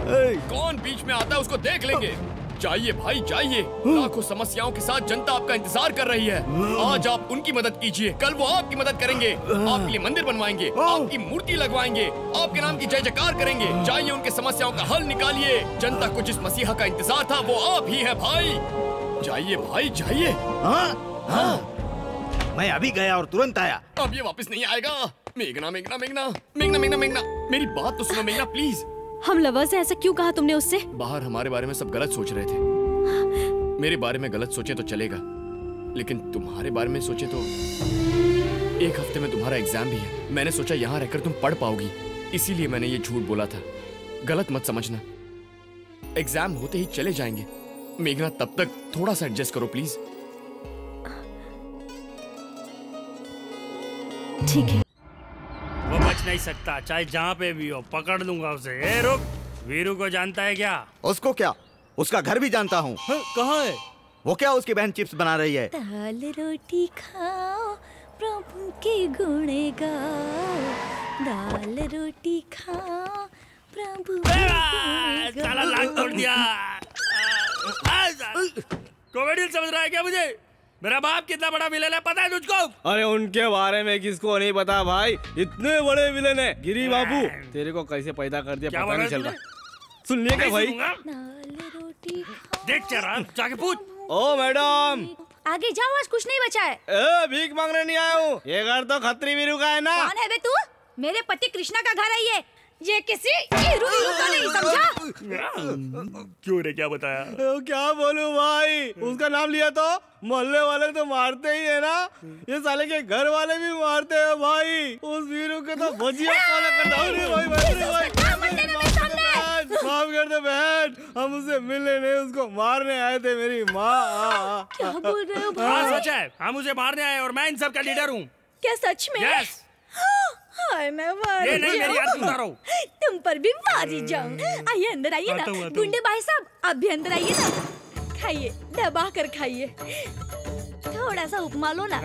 कौन बीच में आता है उसको देख लेंगे। जाइए भाई जाइए, लाखों समस्याओं के साथ जनता आपका इंतजार कर रही है। आज आप उनकी मदद कीजिए, कल वो आपकी मदद करेंगे। आपके लिए मंदिर बनवाएंगे, आपकी मूर्ति लगवाएंगे, आपके नाम की जय जयकार करेंगे। जाइए, उनके समस्याओं का हल निकालिए। जनता को जिस मसीहा का इंतजार था वो आप ही है भाई। जाइए भाई जाइए। मैं अभी गया और तुरंत आया। अब ये वापस नहीं आएगा। मेघना मेघना मेघना मेघना मेघना मेघना, मेरी बात तो सुनो मेघना प्लीज। हम लवर्स हैं, ऐसा क्यों कहा तुमने उससे? बाहर हमारे बारे में सब गलत सोच रहे थे। मेरे बारे में गलत सोचे तो चलेगा, लेकिन तुम्हारे बारे में सोचे तो। 1 हफ्ते में तुम्हारा एग्जाम भी है। मैंने सोचा यहाँ रहकर तुम पढ़ पाओगी, इसीलिए मैंने ये झूठ बोला था। गलत मत समझना। एग्जाम होते ही चले जाएंगे। मेघना, तब तक थोड़ा सा एडजस्ट करो प्लीज। ठीक है। वो बच नहीं सकता, चाहे जहाँ पे भी हो, पकड़ लूंगा उसे। ए रुक, वीरू को जानता है क्या? उसको क्या, उसका घर भी जानता हूँ। कहाँ है वो? क्या उसकी बहन चिप्स बना रही है? दाल रोटी खाओ, प्रभु के गुण गाओ। दाल रोटी खाओ, प्रभु के गुण गाओ। साला लाख तोड़ दिया। कॉमेडियन समझ रहा है क्या मुझे? मेरा बाप कितना बड़ा विलेन है पता है तुझको? अरे उनके बारे में किसको नहीं पता भाई, इतने बड़े विलेन है। गिरी बाबू, तेरे को कैसे पैदा कर दिया पता नहीं चल रहा। सुन लिया क्या भाई? देख चरा, जाके पूछ। ओ मैडम, आगे जाओ, आज कुछ नहीं बचा है। भीख मांगने नहीं आया हूँ। ये घर तो खत्री वीरू का है ना। कौन है बे तू? मेरे पति कृष्णा का घर है ये किसी हीरो का नहीं, समझा? क्यों रे, क्या बताया? क्या बोलूं भाई, उसका नाम लिया तो मोहल्ले वाले तो मारते ही है ना। ये साले के घर वाले भी मारते हैं भाई। उस वीरू के तो भजिया वाला करता हूँ भाई। माफ कर दे बहन, हम उससे मिलने नहीं, उसको मारने आए थे। मेरी माँ। क्या बोल रहे हो भाई? हाँ सच है, हम उसे मारने आए और मैं इन सब का लीडर हूँ। क्या सच में? यस। हाय मैं वार ये नहीं, मेरी याद तुम रहो। तुम पर भी वारी जाऊं। आइए अंदर आइए ना। गुंडे भाई साहब, आप भी अंदर आइए ना। खाइए, दबा कर खाइए। थोड़ा सा उपमा लो ना।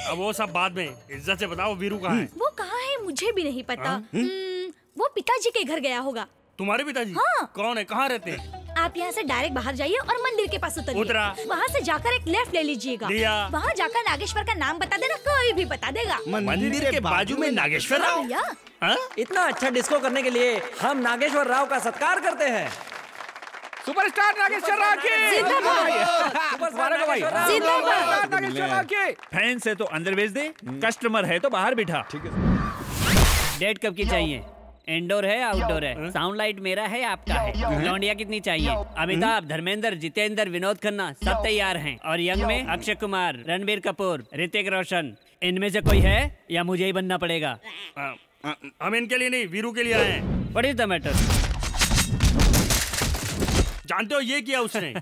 अब वो सब बाद में, इज्जत से बताओ वीरू कहाँ है? वो कहाँ है मुझे भी नहीं पता। वो पिताजी के घर गया होगा। तुम्हारे पिताजी? हाँ। कौन है, कहाँ रहते हैं? आप यहाँ से डायरेक्ट बाहर जाइए और मंदिर के पास उतरिए। उतरा। वहाँ से जाकर एक लेफ्ट ले लीजिएगा। वहाँ जाकर नागेश्वर का नाम बता देना, कोई भी बता देगा। मंदिर के बाजू में नागेश्वर राव? इतना अच्छा डिस्को करने के लिए हम नागेश्वर राव का सत्कार करते हैं। सुपरस्टार नागेश्वर राव की जिंदाबाद। फैन से तो अंदर भेज दे, कस्टमर है तो बाहर बिठा। ठीक है। डेट कब की चाहिए? इंडोर है आउटडोर है? साउंड लाइट मेरा है आपका है? लौंडिया कितनी चाहिए? अमिताभ, धर्मेंद्र, जितेंद्र, विनोद खन्ना सब तैयार हैं। और यंग में अक्षय कुमार, रणबीर कपूर, ऋतिक रोशन, इनमें से कोई है या मुझे ही बनना पड़ेगा? हम इनके लिए नहीं, वीरू के लिए आए हैं। What is the matter? जानते हो ये किया उसने?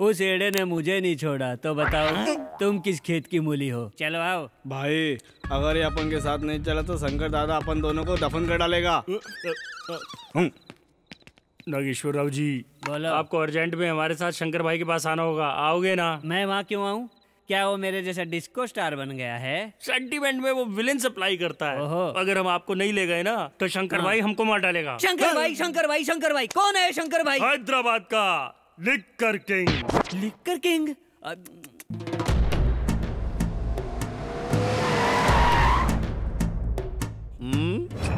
उस एड़े ने मुझे नहीं छोड़ा, तो बताओ तुम किस खेत की मूली हो? चलो आओ। भाई अगर ये अपन के साथ नहीं चला तो शंकर दादा अपन दोनों को दफन कर डालेगा। नागेश्वर राव जी, बोलो। आपको अर्जेंट में हमारे साथ शंकर भाई के पास आना होगा, आओगे ना? मैं वहाँ क्यों आऊँ? क्या वो मेरे जैसा डिस्को स्टार बन गया है? सेंटीमेंट में वो विलेन सप्लाई करता है। अगर हम आपको नहीं ले गए ना तो शंकर भाई हमको मार डालेगा। शंकर भाई, शंकर भाई, शंकर भाई, कौन है शंकर भाई? हैदराबाद का लिक्कर किंग। Liquor king?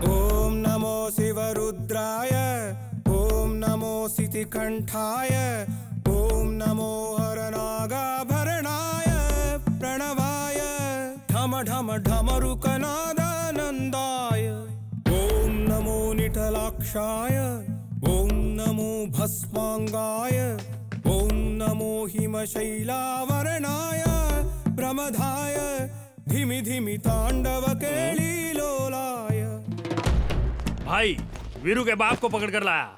ओम नमो शिवरुद्राय, ओम नमो सितिकंठाय, ओम नमो हरनागाभरणाय प्रणवाय, ढम ढम ढमरुकनादानंदाय, ओम नमो निठलाक्षाय, ओम नमो भस्मांगाय, ओम नमो हिमशैलावरणाय प्रमदाय, धिमि धिमि तांडव केलीलोलाय। भाई वीरू के बाप को पकड़ कर लाया।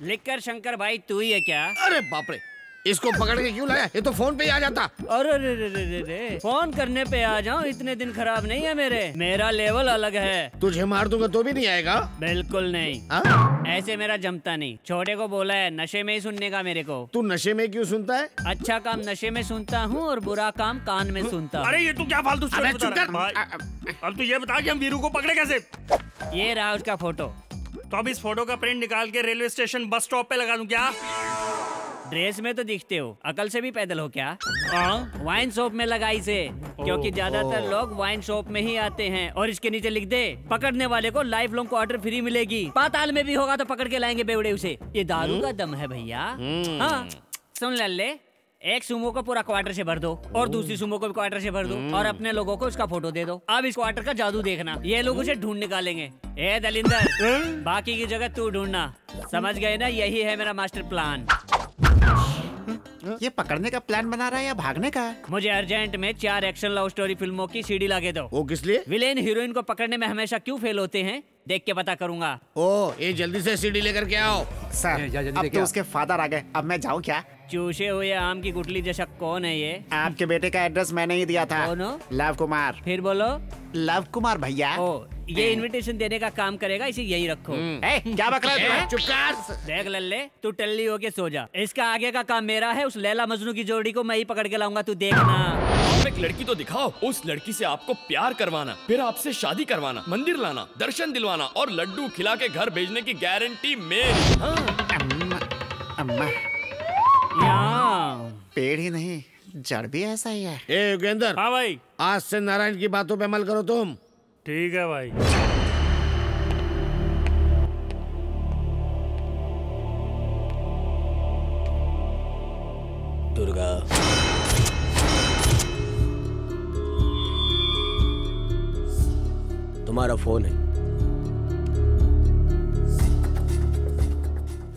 लिक्कर शंकर भाई तू ही है क्या? अरे बाप रे, इसको पकड़ के क्यों लाया? ये तो फोन पे ही आ जाता। अरे रे रे रे रे, फोन करने पे आ जाऊं, इतने दिन खराब नहीं है मेरे। मेरा लेवल अलग है। तुझे मार दूंगा तो भी नहीं आएगा? बिल्कुल नहीं। ऐसे मेरा जमता नहीं। छोटे को बोला है नशे में ही सुनने का मेरे को। तू नशे में क्यों सुनता है? अच्छा काम नशे में सुनता हूँ और बुरा काम कान में सुनता हूँ। अरे ये तू क्या फालतू स्टोरी बता रहा है? अब तू ये बता कि हम वीरू को पकड़े कैसे? ये रहा उसका फोटो। तो अब इस फोटो का प्रिंट निकाल के रेलवे स्टेशन बस स्टॉप पे लगा दूं क्या? ड्रेस में तो दिखते हो, अकल से भी पैदल हो क्या? वाइन शॉप में लगाई से, क्योंकि ज्यादातर लोग वाइन शॉप में ही आते हैं। और इसके नीचे लिख दे, पकड़ने वाले को लाइफ लॉन्ग क्वार्टर फ्री मिलेगी। पाताल में भी होगा तो पकड़ के लाएंगे बेवड़े उसे। ये दारू का दम है भैया। हाँ सुन लल्ले, एक सुमो को पूरा क्वार्टर से भर दो और दूसरी सुमो को भी क्वार्टर से भर दो और अपने लोगों को उसका फोटो दे दो। अब इस क्वार्टर का जादू देखना, ये लोग उसे ढूंढ निकालेंगे। ए दलिंदर, बाकी की जगह तू ढूंढना। समझ गए ना? यही है मेरा मास्टर प्लान। ये पकड़ने का प्लान बना रहा है या भागने का? मुझे अर्जेंट में 4 एक्शन लव स्टोरी फिल्मों की सीडी लाके दो। वो किस लिए? विलेन हीरोइन को पकड़ने में हमेशा क्यों फेल होते हैं, देख के पता करूंगा। ओ, ये जल्दी से सीडी लेकर के आओ। सर, अब तो उसके फादर आ गए, अब मैं जाऊँ क्या? चूसे हुए आम की गुठली जैसा कौन है ये? आपके बेटे का एड्रेस मैंने ही दिया था। लव कुमार। फिर बोलो। लव कुमार भैया। ओ, ये इनविटेशन देने का काम करेगा, इसे यही रखो। क्या बक रहा है? चुप कर। देख लल्ले, तू टल्ली होके सो जा। इसका आगे का काम मेरा है। उस लैला मजनू की जोड़ी को मैं ही पकड़ के लाऊंगा, तू देखना। आप एक लड़की तो दिखाओ। उस लड़की से आपको प्यार करवाना, फिर आपसे शादी करवाना, मंदिर लाना, दर्शन दिलवाना और लड्डू खिला के घर भेजने की गारंटी मेरी। अम्मा, पेड़ ही नहीं जड़ भी ऐसा ही है। ए योगेंद्र। हाँ भाई। आज से नारायण की बातों पे अमल करो तुम। ठीक है भाई। दुर्गा, तुम्हारा फोन है।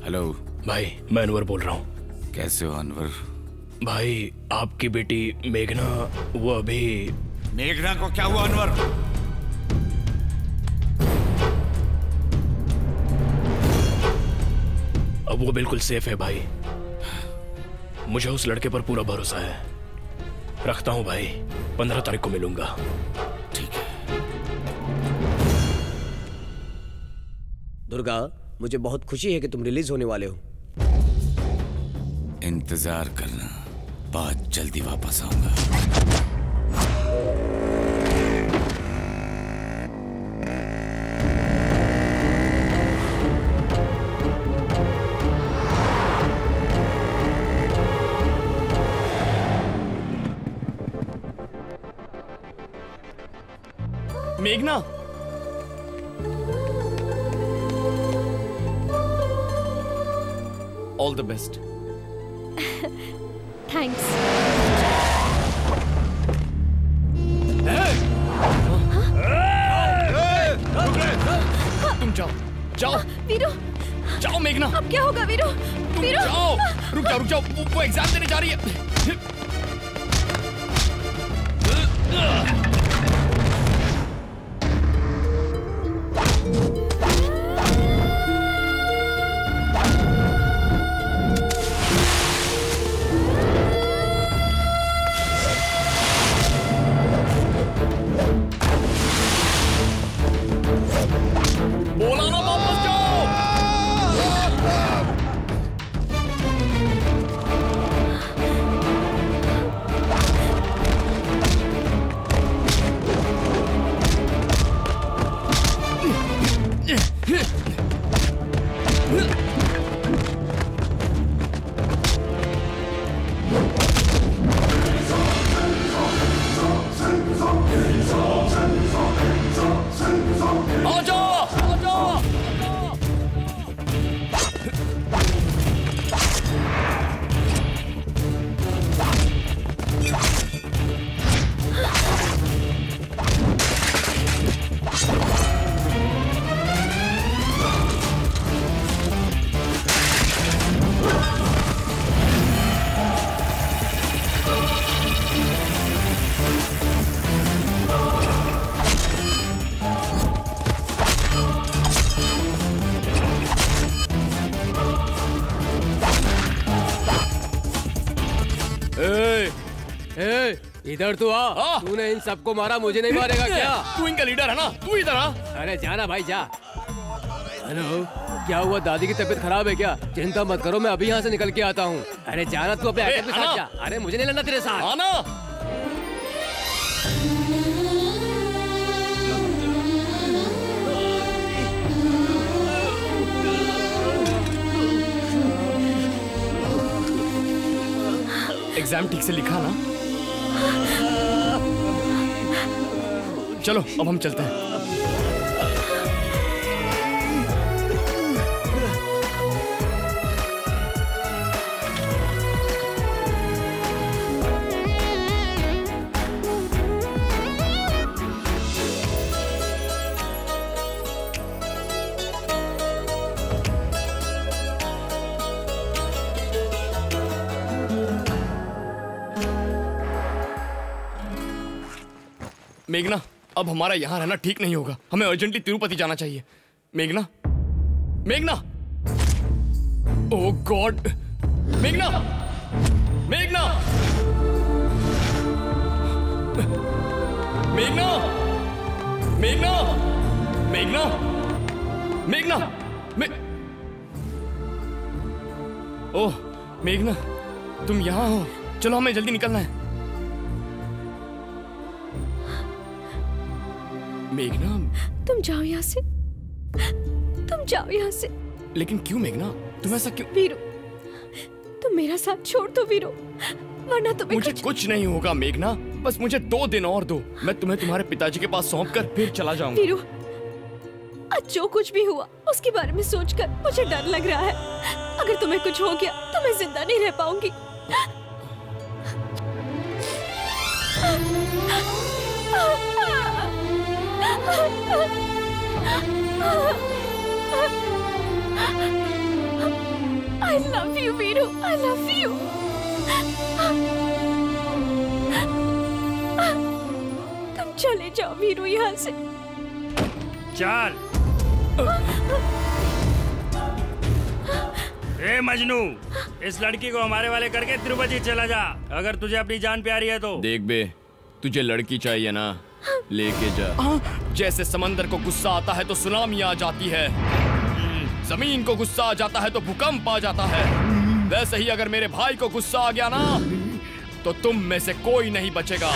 हेलो भाई, मैं अनवर बोल रहा हूँ। कैसे हो अनवर? भाई, आपकी बेटी मेघना, वो अभी। मेघना को क्या हुआ अनवर? अब वो बिल्कुल सेफ है भाई। मुझे उस लड़के पर पूरा भरोसा है। रखता हूँ भाई, 15 तारीख को मिलूंगा। ठीक है। दुर्गा, मुझे बहुत खुशी है कि तुम रिलीज होने वाले हो। इंतजार करना, बहुत जल्दी वापस आऊंगा। मेघना, ऑल द बेस्ट। थैंक्स। तुम जाओ, जाओ वीरू। जाओ मेघना। अब क्या होगा वीरू? वीरू जाओ, रुक जाओ, रुक जाओ। वो एग्जाम देने जा रही है। बोला ना वापस जाओ। इधर तू आ। तूने इन सबको मारा, मुझे नहीं मारेगा क्या? तू इनका लीडर है ना, तू इधर आ। अरे जाना भाई जा। हेलो, क्या हुआ? दादी की तबीयत खराब है क्या? चिंता मत करो, मैं अभी यहाँ से निकल के आता हूँ। अरे जाना, तू अपने आइटम के साथ जा। अरे मुझे नहीं लड़ना तेरे साथ। आना। एग्जाम ठीक से लिखा ना? चलो अब हम चलते हैं। मेघना, अब हमारा यहाँ रहना ठीक नहीं होगा। हमें अर्जेंटली तिरुपति जाना चाहिए। मेघना, मेघना, ओह गॉड, मेघना, मेघना, मेघना, मेघना, मेघना, मेघना, ओह मेघना, तुम यहाँ हो? चलो हमें जल्दी निकलना है। मेघना, तुम जाओ यहाँ से, तुम जाओ यहाँ से। लेकिन क्यों मेघना? तुम ऐसा क्यों? वीरू, तुम मेरा साथ छोड़ दो वीरू, वरना तुम्हें मुझे कुछ नहीं होगा मेघना, बस मुझे 2 दिन और दो। मैं तुम्हें तुम्हारे पिताजी के पास सौंप कर फिर चला जाऊंगा। वीरू, आज जो कुछ भी हुआ उसके बारे में सोचकर मुझे डर लग रहा है। अगर तुम्हें कुछ हो गया तो मैं जिंदा नहीं रह पाऊंगी। I love you, Veeru, I love you. तुम चले जाओ वीरू यहाँ से। चल। ए मजनू, इस लड़की को हमारे वाले करके तिरुपति चला जा। अगर तुझे अपनी जान प्यारी है तो। देख बे, तुझे लड़की चाहिए ना, लेके जा। जैसे समंदर को गुस्सा आता है तो सुनामी आ जाती है, जमीन को गुस्सा आ जाता है तो भूकंप आ जाता है, वैसे ही अगर मेरे भाई को गुस्सा आ गया ना तो तुम में से कोई नहीं बचेगा।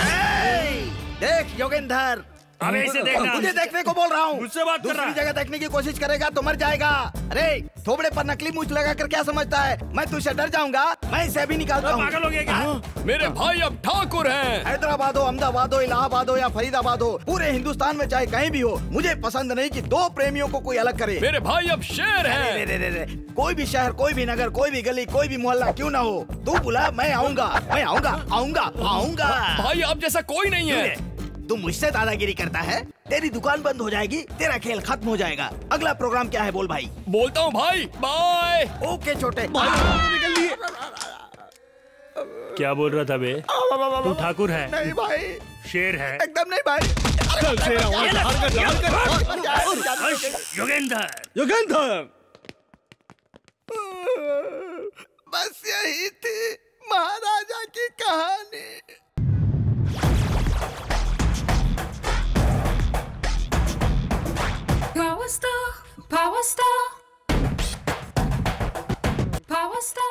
देख योगेंद्र, अबे इसे देखना। तुझे देखने को बोल रहा हूँ। मुझसे बात कर रहा है। दूसरी जगह देखने की कोशिश करेगा तो मर जाएगा। अरे थोबड़े पर नकली मूछ लगा कर क्या समझता है? मैं तुझसे डर जाऊंगा? मैं इसे अभी निकालता हूँ। पागल हो गया क्या? मेरे भाई अब ठाकुर हैं। हैदराबाद हो, अहमदाबाद हो, इलाहाबाद हो या फरीदाबाद हो, पूरे हिंदुस्तान में चाहे कहीं भी हो, मुझे पसंद नहीं कि 2 प्रेमियों को कोई अलग करे। मेरे भाई अब शेर हैं। रे, कोई भी शहर, कोई भी नगर, कोई भी गली, कोई भी मोहल्ला क्यों ना हो, तू बुला, मैं आऊंगा, मैं आऊंगा, आऊंगा, आऊंगा। भाई अब जैसा कोई नहीं है। तू मुझसे दादागिरी करता है, तेरी दुकान बंद हो जाएगी, तेरा खेल खत्म हो जाएगा। अगला प्रोग्राम क्या है बोल भाई? बोलता हूँ भाई, बाय। ओके छोटे। निकल लिए। क्या बोल रहा था बे? तू ठाकुर है? नहीं भाई, शेर है? एकदम नहीं भाई। योगेंद्र, योगेंद्र, बस यही थी महाराजा की कहानी। Power star.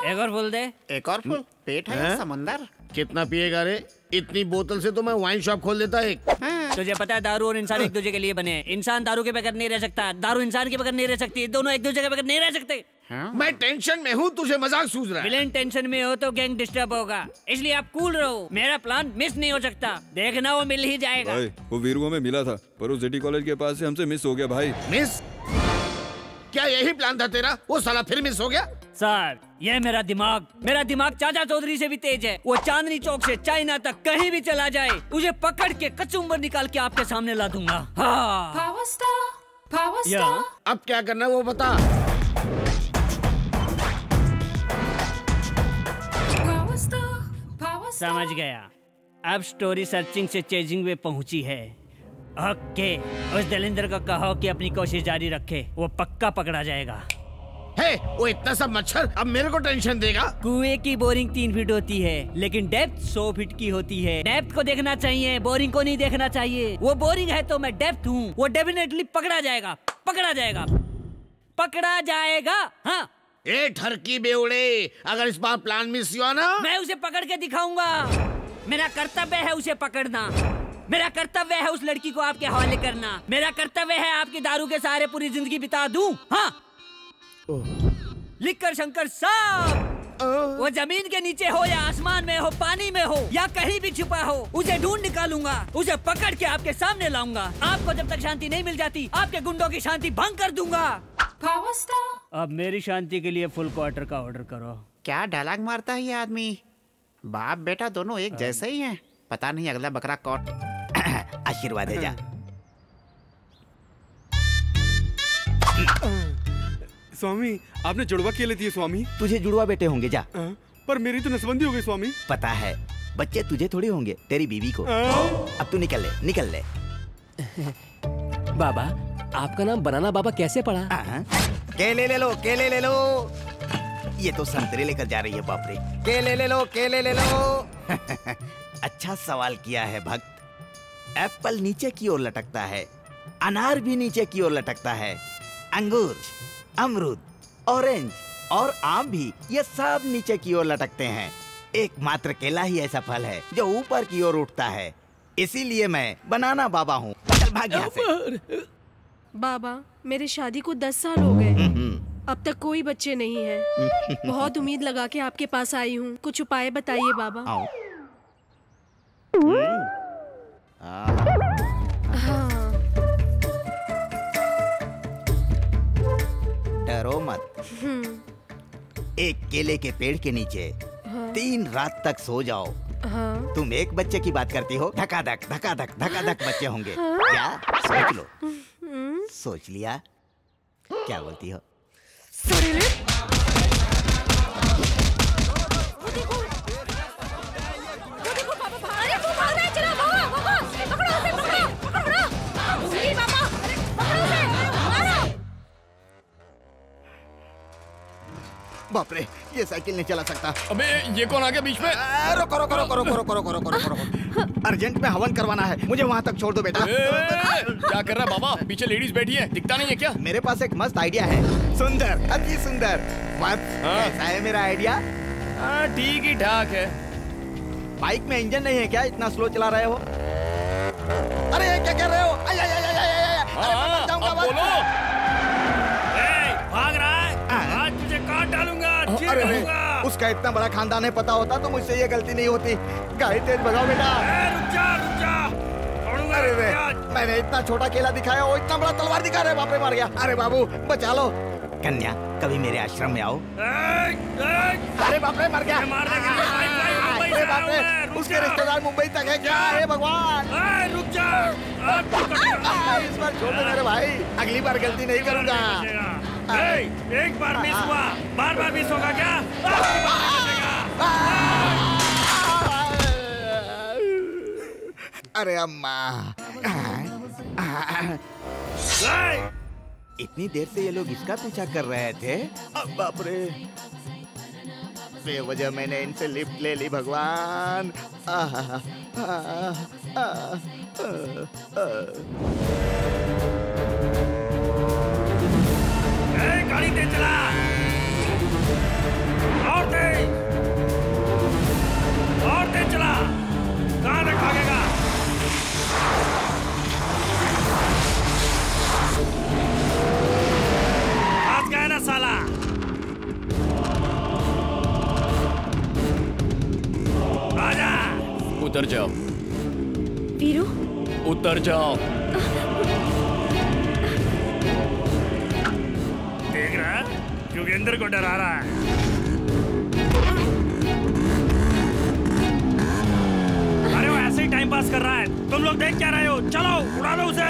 एक और फुल दे। एक और फुल? पेट है समंदर। कितना पिएगा रे? इतनी बोतल से तो मैं वाइन शॉप खोल देता एक। तुझे पता है दारू और इंसान एक दूसरे के लिए बने हैं। इंसान दारू के बगैर नहीं रह सकता, दारू इंसान के बगैर नहीं रह सकती, दोनों एक दूसरे के बगैर नहीं रह सकते। मैं टेंशन में हूँ, तुझे मजाक सूझ रहा है। विलेन टेंशन में हो तो गैंग डिस्टर्ब होगा, इसलिए आप कूल रहो। मेरा प्लान मिस नहीं हो सकता, देखना वो मिल ही जाएगा। भाई वो वीरू में मिला था पर उस जेटी कॉलेज के पास से हमसे मिस हो गया भाई। मिस? क्या यही प्लान था तेरा? वो साला फिर मिस हो गया? सर ये मेरा दिमाग चाचा चौधरी से भी तेज है। वो चांदनी चौक से चाइना तक कहीं भी चला जाए, उसे पकड़ के कचुम्बर निकाल के आपके सामने ला दूंगा। हाँ। Power star. अब क्या करना है वो बता। समझ गया। अब स्टोरी सर्चिंग से चेजिंग में पहुंची है। ओके, उस दलिंदर को कहो कि अपनी कोशिश जारी रखे, वो पक्का पकड़ा जाएगा। हे, वो इतना सब मच्छर अब मेरे को टेंशन देगा। कुएं की बोरिंग 3 फीट होती है, लेकिन डेप्थ 100 फीट की होती है। डेप्थ को देखना चाहिए, बोरिंग को नहीं देखना चाहिए। वो बोरिंग है तो मैं डेप्थ हूँ। वो डेफिनेटली पकड़ा जाएगा, पकड़ा जाएगा, पकड़ा जाएगा। हाँ। ए ठरकी बेवड़े, अगर इस बार प्लान मिस हुआ ना, मैं उसे पकड़ के दिखाऊंगा। मेरा कर्तव्य है उसे पकड़ना। मेरा कर्तव्य है उस लड़की को आपके हवाले करना। मेरा कर्तव्य है आपकी दारू के सहारे पूरी जिंदगी बिता दूं। हाँ। लिखकर शंकर साहब, वो जमीन के नीचे हो या आसमान में हो, पानी में हो या कहीं भी छुपा हो, उसे ढूंढ निकालूंगा, उसे पकड़ के आपके सामने लाऊंगा। आपको जब तक शांति नहीं मिल जाती, आपके गुंडों की शांति भंग कर दूंगा। अब मेरी शांति के लिए फुल क्वार्टर का ऑर्डर करो। क्या डायलॉग मारता है ये आदमी? बाप बेटा दोनों एक जैसे ही हैं। पता नहीं अगला बकरा कौन। आशीर्वाद है जा। स्वामी, आपने जुड़वा केले दिए स्वामी। तुझे जुड़वा बेटे होंगे जा। पर मेरी तो नसबंदी हो गई स्वामी। पता है, बच्चे तुझे थोड़ी होंगे, तेरी बीवी को। अब तू निकल ले, निकल ले। बाबा, आपका नाम बनाना बाबा कैसे पड़ा? केले ले लो, केले ले लो। ये तो संतरे लेकर जा रही है, बाप रे। केले ले लो, केले ले लो। अच्छा सवाल किया है भक्त। एप्पल नीचे की ओर लटकता है, अनार भी नीचे की ओर लटकता है, अंगूर, अमरूद, ऑरेंज और आम भी, ये सब नीचे की ओर लटकते हैं। एकमात्र केला ही ऐसा फल है जो ऊपर की ओर उठता है। इसीलिए मैं बनाना बाबा हूँ। चल भाग यहाँ से। बाबा, मेरी शादी को 10 साल हो गए, अब तक कोई बच्चे नहीं है। बहुत उम्मीद लगा के आपके पास आई हूँ, कुछ उपाय बताइए बाबा। हाँ। डरो मत। एक केले के पेड़ के नीचे 3 रात तक सो जाओ। हाँ। तुम एक बच्चे की बात करती हो, धकाधक धकाधक धकाधक बच्चे होंगे। क्या सोच लो। सोच लिया? क्या बोलती हो? बाप रे, ये साइकिल नहीं चला सकता। अबे ये कौन आ गया बीच में? रुको रुको रुको रुको रुको रुको रुको रुको। अर्जेंट में हवन करवाना है, मुझे वहाँ तक छोड़ दो बेटा। क्या कर रहा है बाबा? पीछे लेडीज बैठी है, दिखता नहीं है क्या? मेरे पास एक मस्त आइडिया है। सुंदर, अति सुंदर। कैसा है मेरा आइडिया? ठीक ही ठाक है। बाइक में इंजन नहीं है क्या? इतना स्लो चला रहे हो? अरे क्या कर रहे हो? भाग रहा है? आज तुझे काट डालूंगा। अरे उसका इतना बड़ा खानदान है, पता होता तो मुझसे ये गलती नहीं होती। गाड़ी तेज भगाओ बेटा। रुक जा, रुक जा। अरे रे, मैंने इतना छोटा केला दिखाया, वो इतना बड़ा तलवार दिखा रहे, बाप रे मार गया। अरे बाबू बचा लो। कन्या, कभी मेरे आश्रम में आओ। अरे बाप रे मर गया। अरे बाप रे, उसके रिश्तेदार मुंबई तक है क्या? हे भगवान, रुक जा। इस बार छोड़ दे मेरे भाई, अगली बार गलती नहीं करूंगा। एक बार मिस हुआ, बार बार मिस होगा क्या? अरे अम्मा, इतनी देर से ये लोग इसका पीछा कर रहे थे। अब बाप रे, बेवजह मैंने इनसे लिफ्ट ले ली। भगवान। गाड़ी तेज चला, और तेज चला। कहाँ तक भागेगा? फंस गया ना साला। आजा। उतर जाओ वीरू, उतर जाओ। देख रहा है, योगेंद्र को डरा रहा है। अरे वो ऐसे ही टाइम पास कर रहा है, तुम लोग देख क्या रहे हो? चलो उड़ा दो उसे।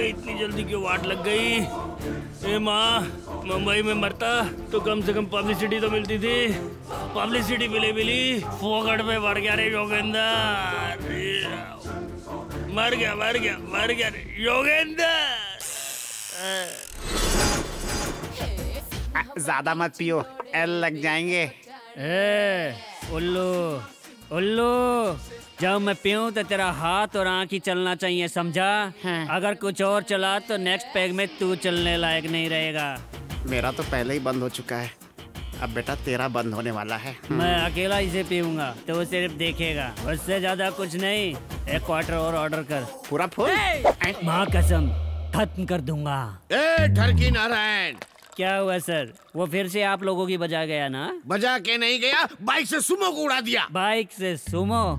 अबे इतनी जल्दी क्यों वाट लग गई? ए माँ, मुंबई में मरता तो कम से कम पब्लिसिटी तो मिलती थी। पब्लिसिटी मिली फोकट पे बढ़ गया रे योगेंद्र। मर गया रे योगेंद्र। ज्यादा मत पियो, एल लग जाएंगे। उल्लू, जब मैं पीऊं तो तेरा हाथ और आँख ही चलना चाहिए, समझा? अगर कुछ और चला तो नेक्स्ट पैग में तू चलने लायक नहीं रहेगा। मेरा तो पहले ही बंद हो चुका है, अब बेटा तेरा बंद होने वाला है। मैं अकेला इसे पीऊंगा तो वो सिर्फ देखेगा, उससे ज्यादा कुछ नहीं। 1 क्वार्टर और ऑर्डर कर। पूरा फुल? माँ कसम खत्म कर दूंगा। ठरकी नारायण, क्या हुआ सर? वो फिर से आप लोगों की बजा गया ना? बजा के नहीं गया, बाइक से सुमो को उड़ा दिया। बाइक से सुमो?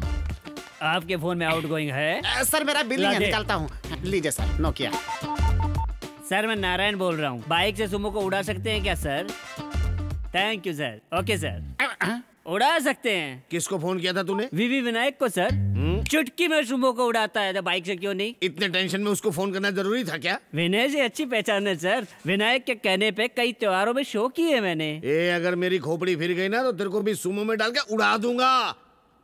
आपके फोन में आउटगोइंग है? सर मेरा बिल नहीं है, निकालता हूँ। लीजिए सर, नोकिया। सर मैं नारायण बोल रहा हूँ। बाइक से सुमो को उड़ा सकते हैं क्या sir? Thank you sir. Okay sir, उड़ा सकते हैं। किसको फोन किया था तूने? वीवी विनायक को सर। चुटकी में सुमो को उड़ाता है तो बाइक से क्यों नहीं? इतने टेंशन में उसको फोन करना जरूरी था क्या? विनय जी अच्छी पहचान है सर। विनायक के कहने पे कई त्योहारों में शो किए मैंने। अगर मेरी खोपड़ी फिर गई ना तो तेरे को भी सुमो में डाल के उड़ा दूंगा।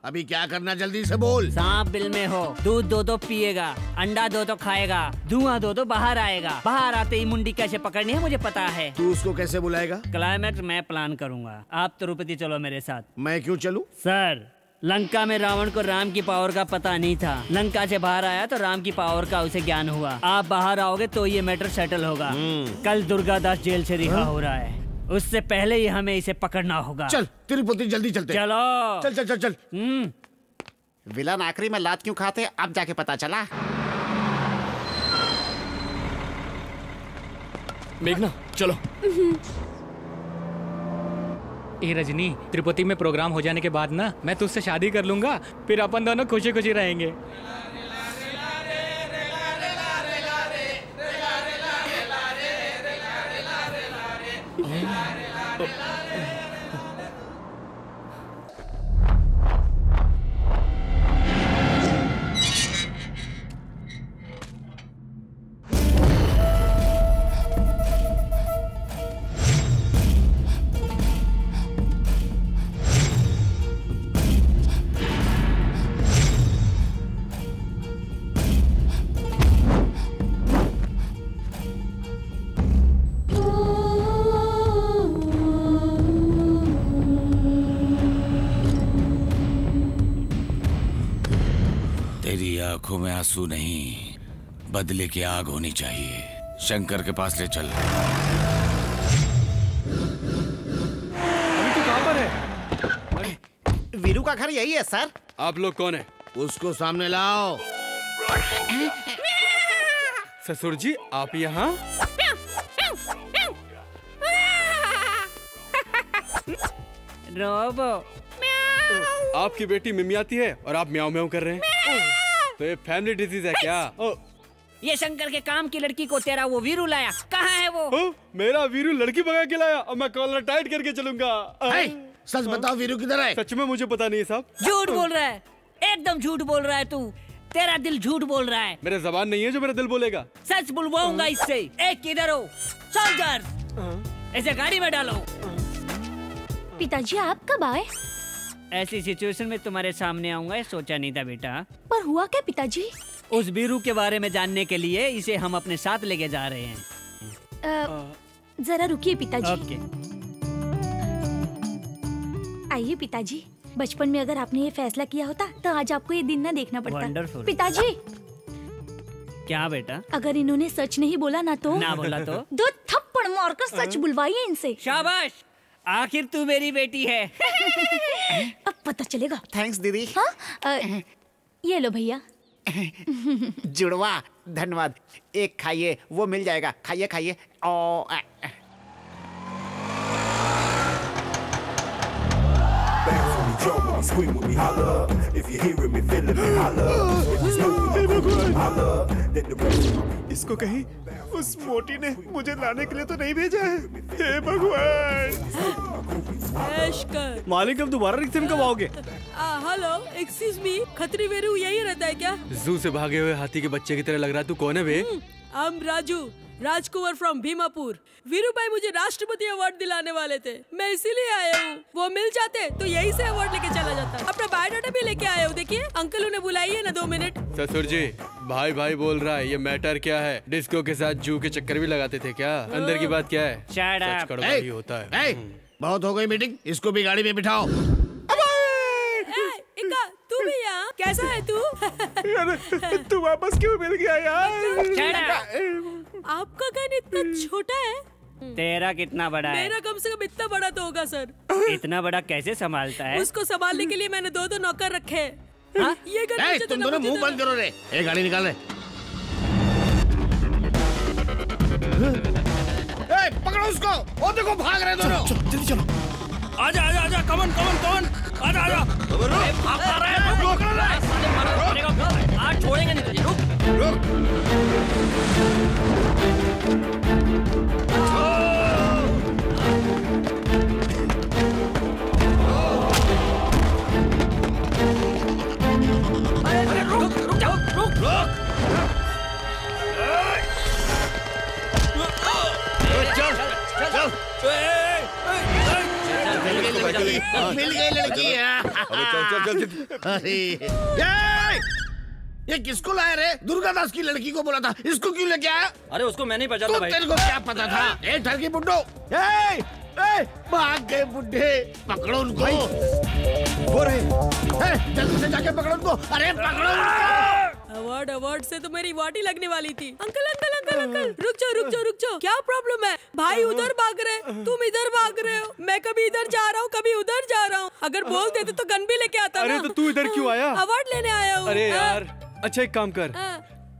अभी क्या करना, जल्दी से बोल। सांप बिल में हो, दूध दो तो पिएगा, अंडा दो तो खाएगा, धुआं दो तो बाहर आएगा। बाहर आते ही मुंडी कैसे पकड़नी है मुझे पता है। तू उसको कैसे बुलाएगा? क्लाइमैक्स मैं प्लान करूंगा, आप तिरुपति चलो मेरे साथ। मैं क्यों चलूं? सर लंका में रावण को राम की पावर का पता नहीं था। लंका से बाहर आया तो राम की पावर का उसे ज्ञान हुआ। आप बाहर आओगे तो ये मैटर सेटल होगा। कल दुर्गा दास जेल से रिहा हो रहा है, उससे पहले ही हमें इसे पकड़ना होगा। चल तिरुपति जल्दी चलते। चलो चल चल चल चल। विलन आखिरी में लात क्यों खाते अब जाके पता चला। मेघना चलो। ए रजनी, तिरुपति में प्रोग्राम हो जाने के बाद ना मैं तुझसे शादी कर लूंगा, फिर अपन दोनों खुशी खुशी रहेंगे। आंखों में आंसू नहीं, बदले की आग होनी चाहिए। शंकर के पास ले चल। अभी तू कहाँ पर है? वीरू का घर यही है सर। आप लोग कौन है? उसको सामने लाओ। ससुर जी आप यहाँ? रोबो। आपकी बेटी मिमियाती है और आप म्याऊं म्याऊं कर रहे हैं। तो ये फैमिली डिजीज है क्या? ये शंकर के काम की लड़की को तेरा वो वीरू लाया, कहाँ है वो? मेरा वीरू लड़की भगा के लाया और मैं कॉलर टाइट करके चलूंगा। सच बताओ वीरू किधर है? सच में मुझे पता नहीं है साहब। झूठ बोल रहा है, एकदम झूठ बोल रहा है तू। तेरा दिल झूठ बोल रहा है। मेरा जबान नहीं है जो मेरा दिल बोलेगा। सच बुलवाऊंगा इससे। एक किधर हो? सोल्जर, इसे गाड़ी में डालो। पिताजी आप कब आए? ऐसी सिचुएशन में तुम्हारे सामने आऊंगा सोचा नहीं था बेटा। पर हुआ क्या पिताजी? उस बीरू के बारे में जानने के लिए इसे हम अपने साथ लेके जा रहे हैं। जरा रुकिए पिताजी। ओके। आइए पिताजी, बचपन में अगर आपने ये फैसला किया होता तो आज आपको ये दिन ना देखना पड़ता। वंडरफुल। पिताजी। क्या बेटा? अगर इन्होंने सच नहीं बोला ना तो? ना बोला तो? 2 थप्पड़ मारकर सच बुलवाइए इनसे। शाबाश, आखिर तू मेरी बेटी है। अब पता चलेगा। थैंक्स दीदी। हाँ? ये लो भैया। जुड़वा धन्यवाद। एक खाइए, वो मिल जाएगा। खाइए खाइए। इसको कहीं उस मोटी ने मुझे लाने के लिए तो नहीं भेजा है। हे भगवान। मालिक अब दोबारा रिक्शे में कब आओगे? Hello excuse me, Khatri Veeru यही रहता है क्या? जू से भागे हुए हाथी के बच्चे की तरह लग रहा है। तू कौन है बे? I'm Raju, Rajkumar from Bhimapur. वीरू भाई मुझे राष्ट्रपति अवार्ड दिलाने वाले थे, मैं इसीलिए आया हूँ। वो मिल जाते तो यही से अवार्ड लेके चला जाता। अपना बायोडाटा भी लेके आया हूँ, देखिए अंकल उन्हें बुलाइए ना 2 मिनट। ससुर जी, भाई भाई बोल रहा है, ये मैटर क्या है? डिस्को के साथ जू के चक्कर भी लगाते थे क्या? अंदर की बात क्या है? सच कड़वा ही होता है। बहुत हो गई मीटिंग, इसको भी गाड़ी में बिठाओ। इक्का, तू भी यहाँ? कैसा है तू? तू वापस क्यों मिल गया यार? आपका कान इतना छोटा है? तेरा कितना बड़ा है? मेरा कम से कम इतना बड़ा तो होगा सर। इतना बड़ा कैसे संभालता है? उसको संभालने के लिए मैंने 2 नौकर रखे हैं। ये तुम दोनों मुंह बंद करो रे। एक गाड़ी निकाल रे। पकड़ो उसको। वो देखो भाग रहे दोनों। जल्दी चलो। आजा आजा आजा, कमन कमन कमन, आजा आजा। भाग रहा है, रोक रहा है। आज छोड़ेंगे नहीं तुझे, रुक। अरे रुक जाओ, रुक। मिल गई लड़की। अरे ये किसको लाया रे? दुर्गादास की लड़की को बोला था, इसको क्यों लेके आया? अरे उसको मैं नहीं पहचानता भाई। तेरे को क्या पता था? ए ठरकी बुड्ढो, भाग गए बुड्ढे, पकड़ो उनको। वो रहे, जल्दी से जाके पकड़ो उनको। अरे पकड़ो उनको। अवार्ड से तो मेरी वाटी लगने वाली थी। अंकल अंकल अंकल अंकल, रुक जाओ। क्या प्रॉब्लम है? भाई उधर भाग रहे, तुम इधर भाग रहे हो। मैं कभी इधर जा रहा हूँ, कभी उधर जा रहा हूँ। अगर बोल देते तो गन भी लेके आता। अरे तो तू इधर क्यों आया? अवार्ड लेने आया हूँ। अरे यार, अच्छा एक काम कर,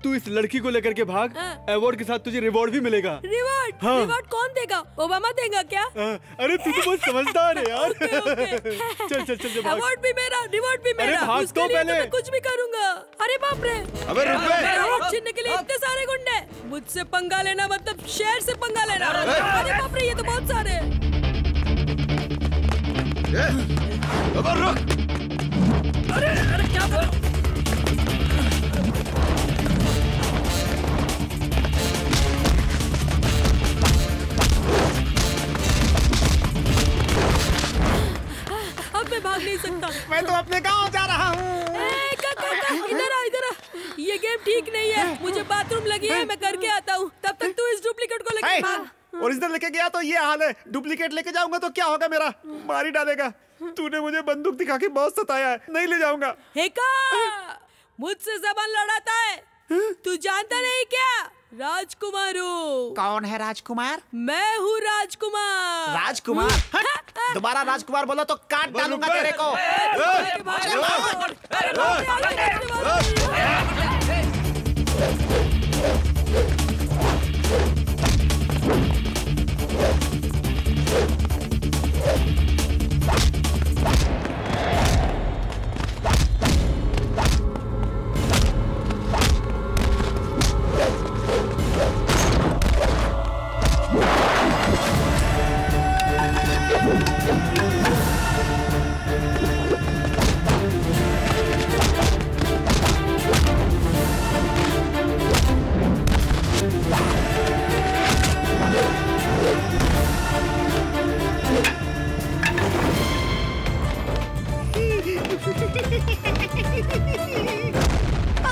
तू इस लड़की को लेकर के भाग। अवार्ड के साथ तुझे रिवॉर्ड भी मिलेगा। रिवॉर्ड? हाँ। रिवॉर्ड कौन देगा? ओबामा देगा क्या? अरे तू तो बहुत समझदार है यार। चल अवार्ड भी मेरा, रिवॉर्ड भी मेरा। भाग उसके तो लिए पहले। तो मैं कुछ भी करूंगा। अरे बाप रे, अबे रुक बे। अवार्ड छीनने के लिए इतने सारे गुंडे। मुझसे पंगा लेना मतलब शेर से पंगा लेना। अरे बाप रे, ये तो बहुत सारे हैं। अरे क्या बोल? अब मैं भाग नहीं सकता। मैं तो अपने गांव जा रहा हूँ। इधर आ। ये गेम ठीक नहीं है। मुझे बाथरूम लगी है, मैं करके आता हूँ। तब तक तू इस डुप्लीकेट को लेके भाग। ओरिजिनल लेके गया तो ये हाल है, डुप्लीकेट लेके जाऊंगा तो क्या होगा? मेरा मार ही डालेगा। तूने मुझे बंदूक दिखा के बहुत सताया है, नहीं ले जाऊंगा। हेका, मुझसे जबान लड़ाता है। तू जानता नहीं क्या? राजकुमार हूँ। कौन है राजकुमार? मैं हूँ राजकुमार। राजकुमार? दोबारा राजकुमार बोलो तो काट डालूंगा तेरे को। अरे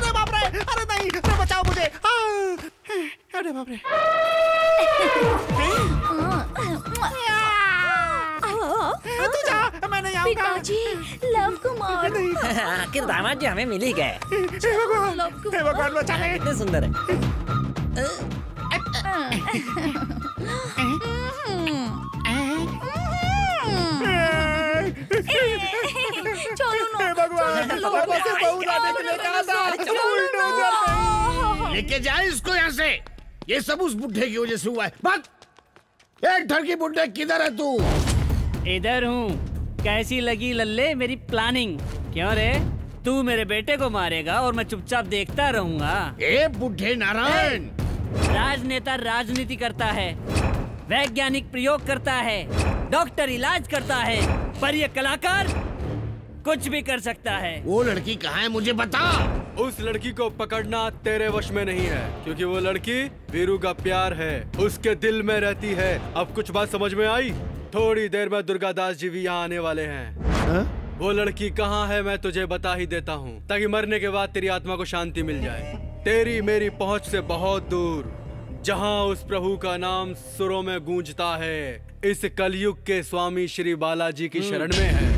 बाप रे, अरे नहीं, अरे बचाओ मुझे। अरे बाप रे। तू जा, मैं नहीं आऊंगा। पिताजी, लव कुमार। आखिर दामाद जी हमें मिल ही गए। हे भगवान बचा ले। कितने सुंदर है। हे भगवान, लेके जाए इसको यहाँ से। ये सब उस बुढ़े की वजह से हुआ है। भाग। एक ठरकी बुढ़े, किधर है तू? इधर हूँ। कैसी लगी लल्ले मेरी प्लानिंग? क्यों रे, तू मेरे बेटे को मारेगा और मैं चुपचाप देखता रहूंगा? ए बुढ़े नारायण, राजनेता राजनीति करता है, वैज्ञानिक प्रयोग करता है, डॉक्टर इलाज करता है, पर ये कलाकार कुछ भी कर सकता है। वो लड़की कहाँ है मुझे बता। उस लड़की को पकड़ना तेरे वश में नहीं है, क्योंकि वो लड़की वीरू का प्यार है, उसके दिल में रहती है। अब कुछ बात समझ में आई? थोड़ी देर में दुर्गादास जी भी यहाँ आने वाले हैं। वो लड़की कहाँ है मैं तुझे बता ही देता हूँ, ताकि मरने के बाद तेरी आत्मा को शांति मिल जाए। तेरी मेरी पहुँच से बहुत दूर, जहाँ उस प्रभु का नाम सुरों में गूंजता है, इस कलयुग के स्वामी श्री बालाजी की शरण में है।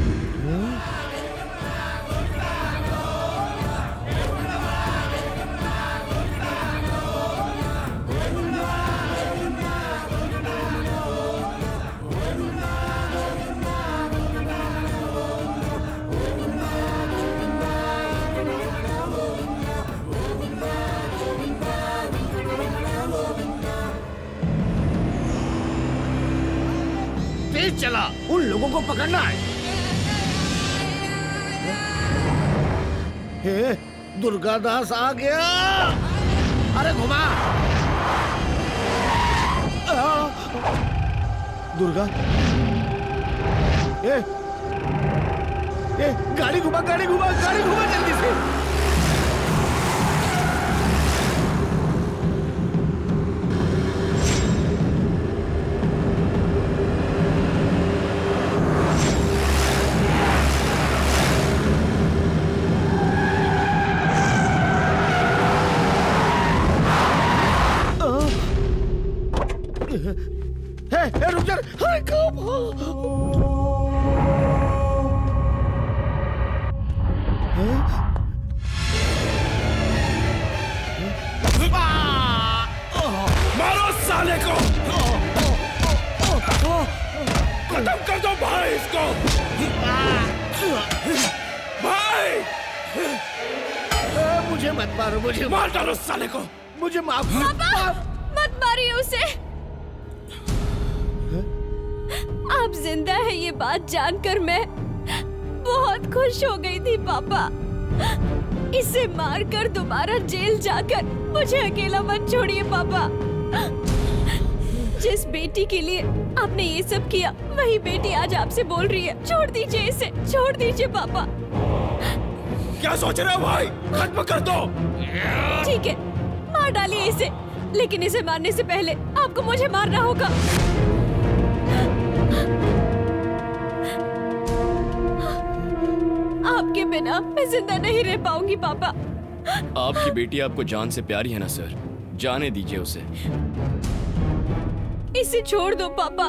तेज चला, उन लोगों को पकड़ना है। हे, दुर्गादास आ गया। अरे घुमा। दुर्गा, गाड़ी घुमा, गाड़ी घुमा, गाड़ी घुमा जल्दी से। रुक जा। मारो साले को, खत्म कर दो भाई इसको। भाई मुझे मत मारो, मुझे मार डालो साले को। मुझे माफ। मत मारिए उसे। आप जिंदा है ये बात जानकर मैं बहुत खुश हो गई थी पापा। इसे मारकर दोबारा जेल जाकर मुझे अकेला मत छोड़िए पापा। जिस बेटी के लिए आपने ये सब किया, वही बेटी आज आपसे बोल रही है छोड़ दीजिए इसे, छोड़ दीजिए पापा। क्या सोच रहे हो भाई? खत्म कर दो। ठीक है, मार डालिए इसे, लेकिन इसे मारने से पहले आपको मुझे मारना होगा। आपके बिना मैं जिंदा नहीं रह पाऊंगी पापा। आपकी बेटी आपको जान से प्यारी है ना सर, जाने दीजिए उसे। इसे छोड़ दो पापा।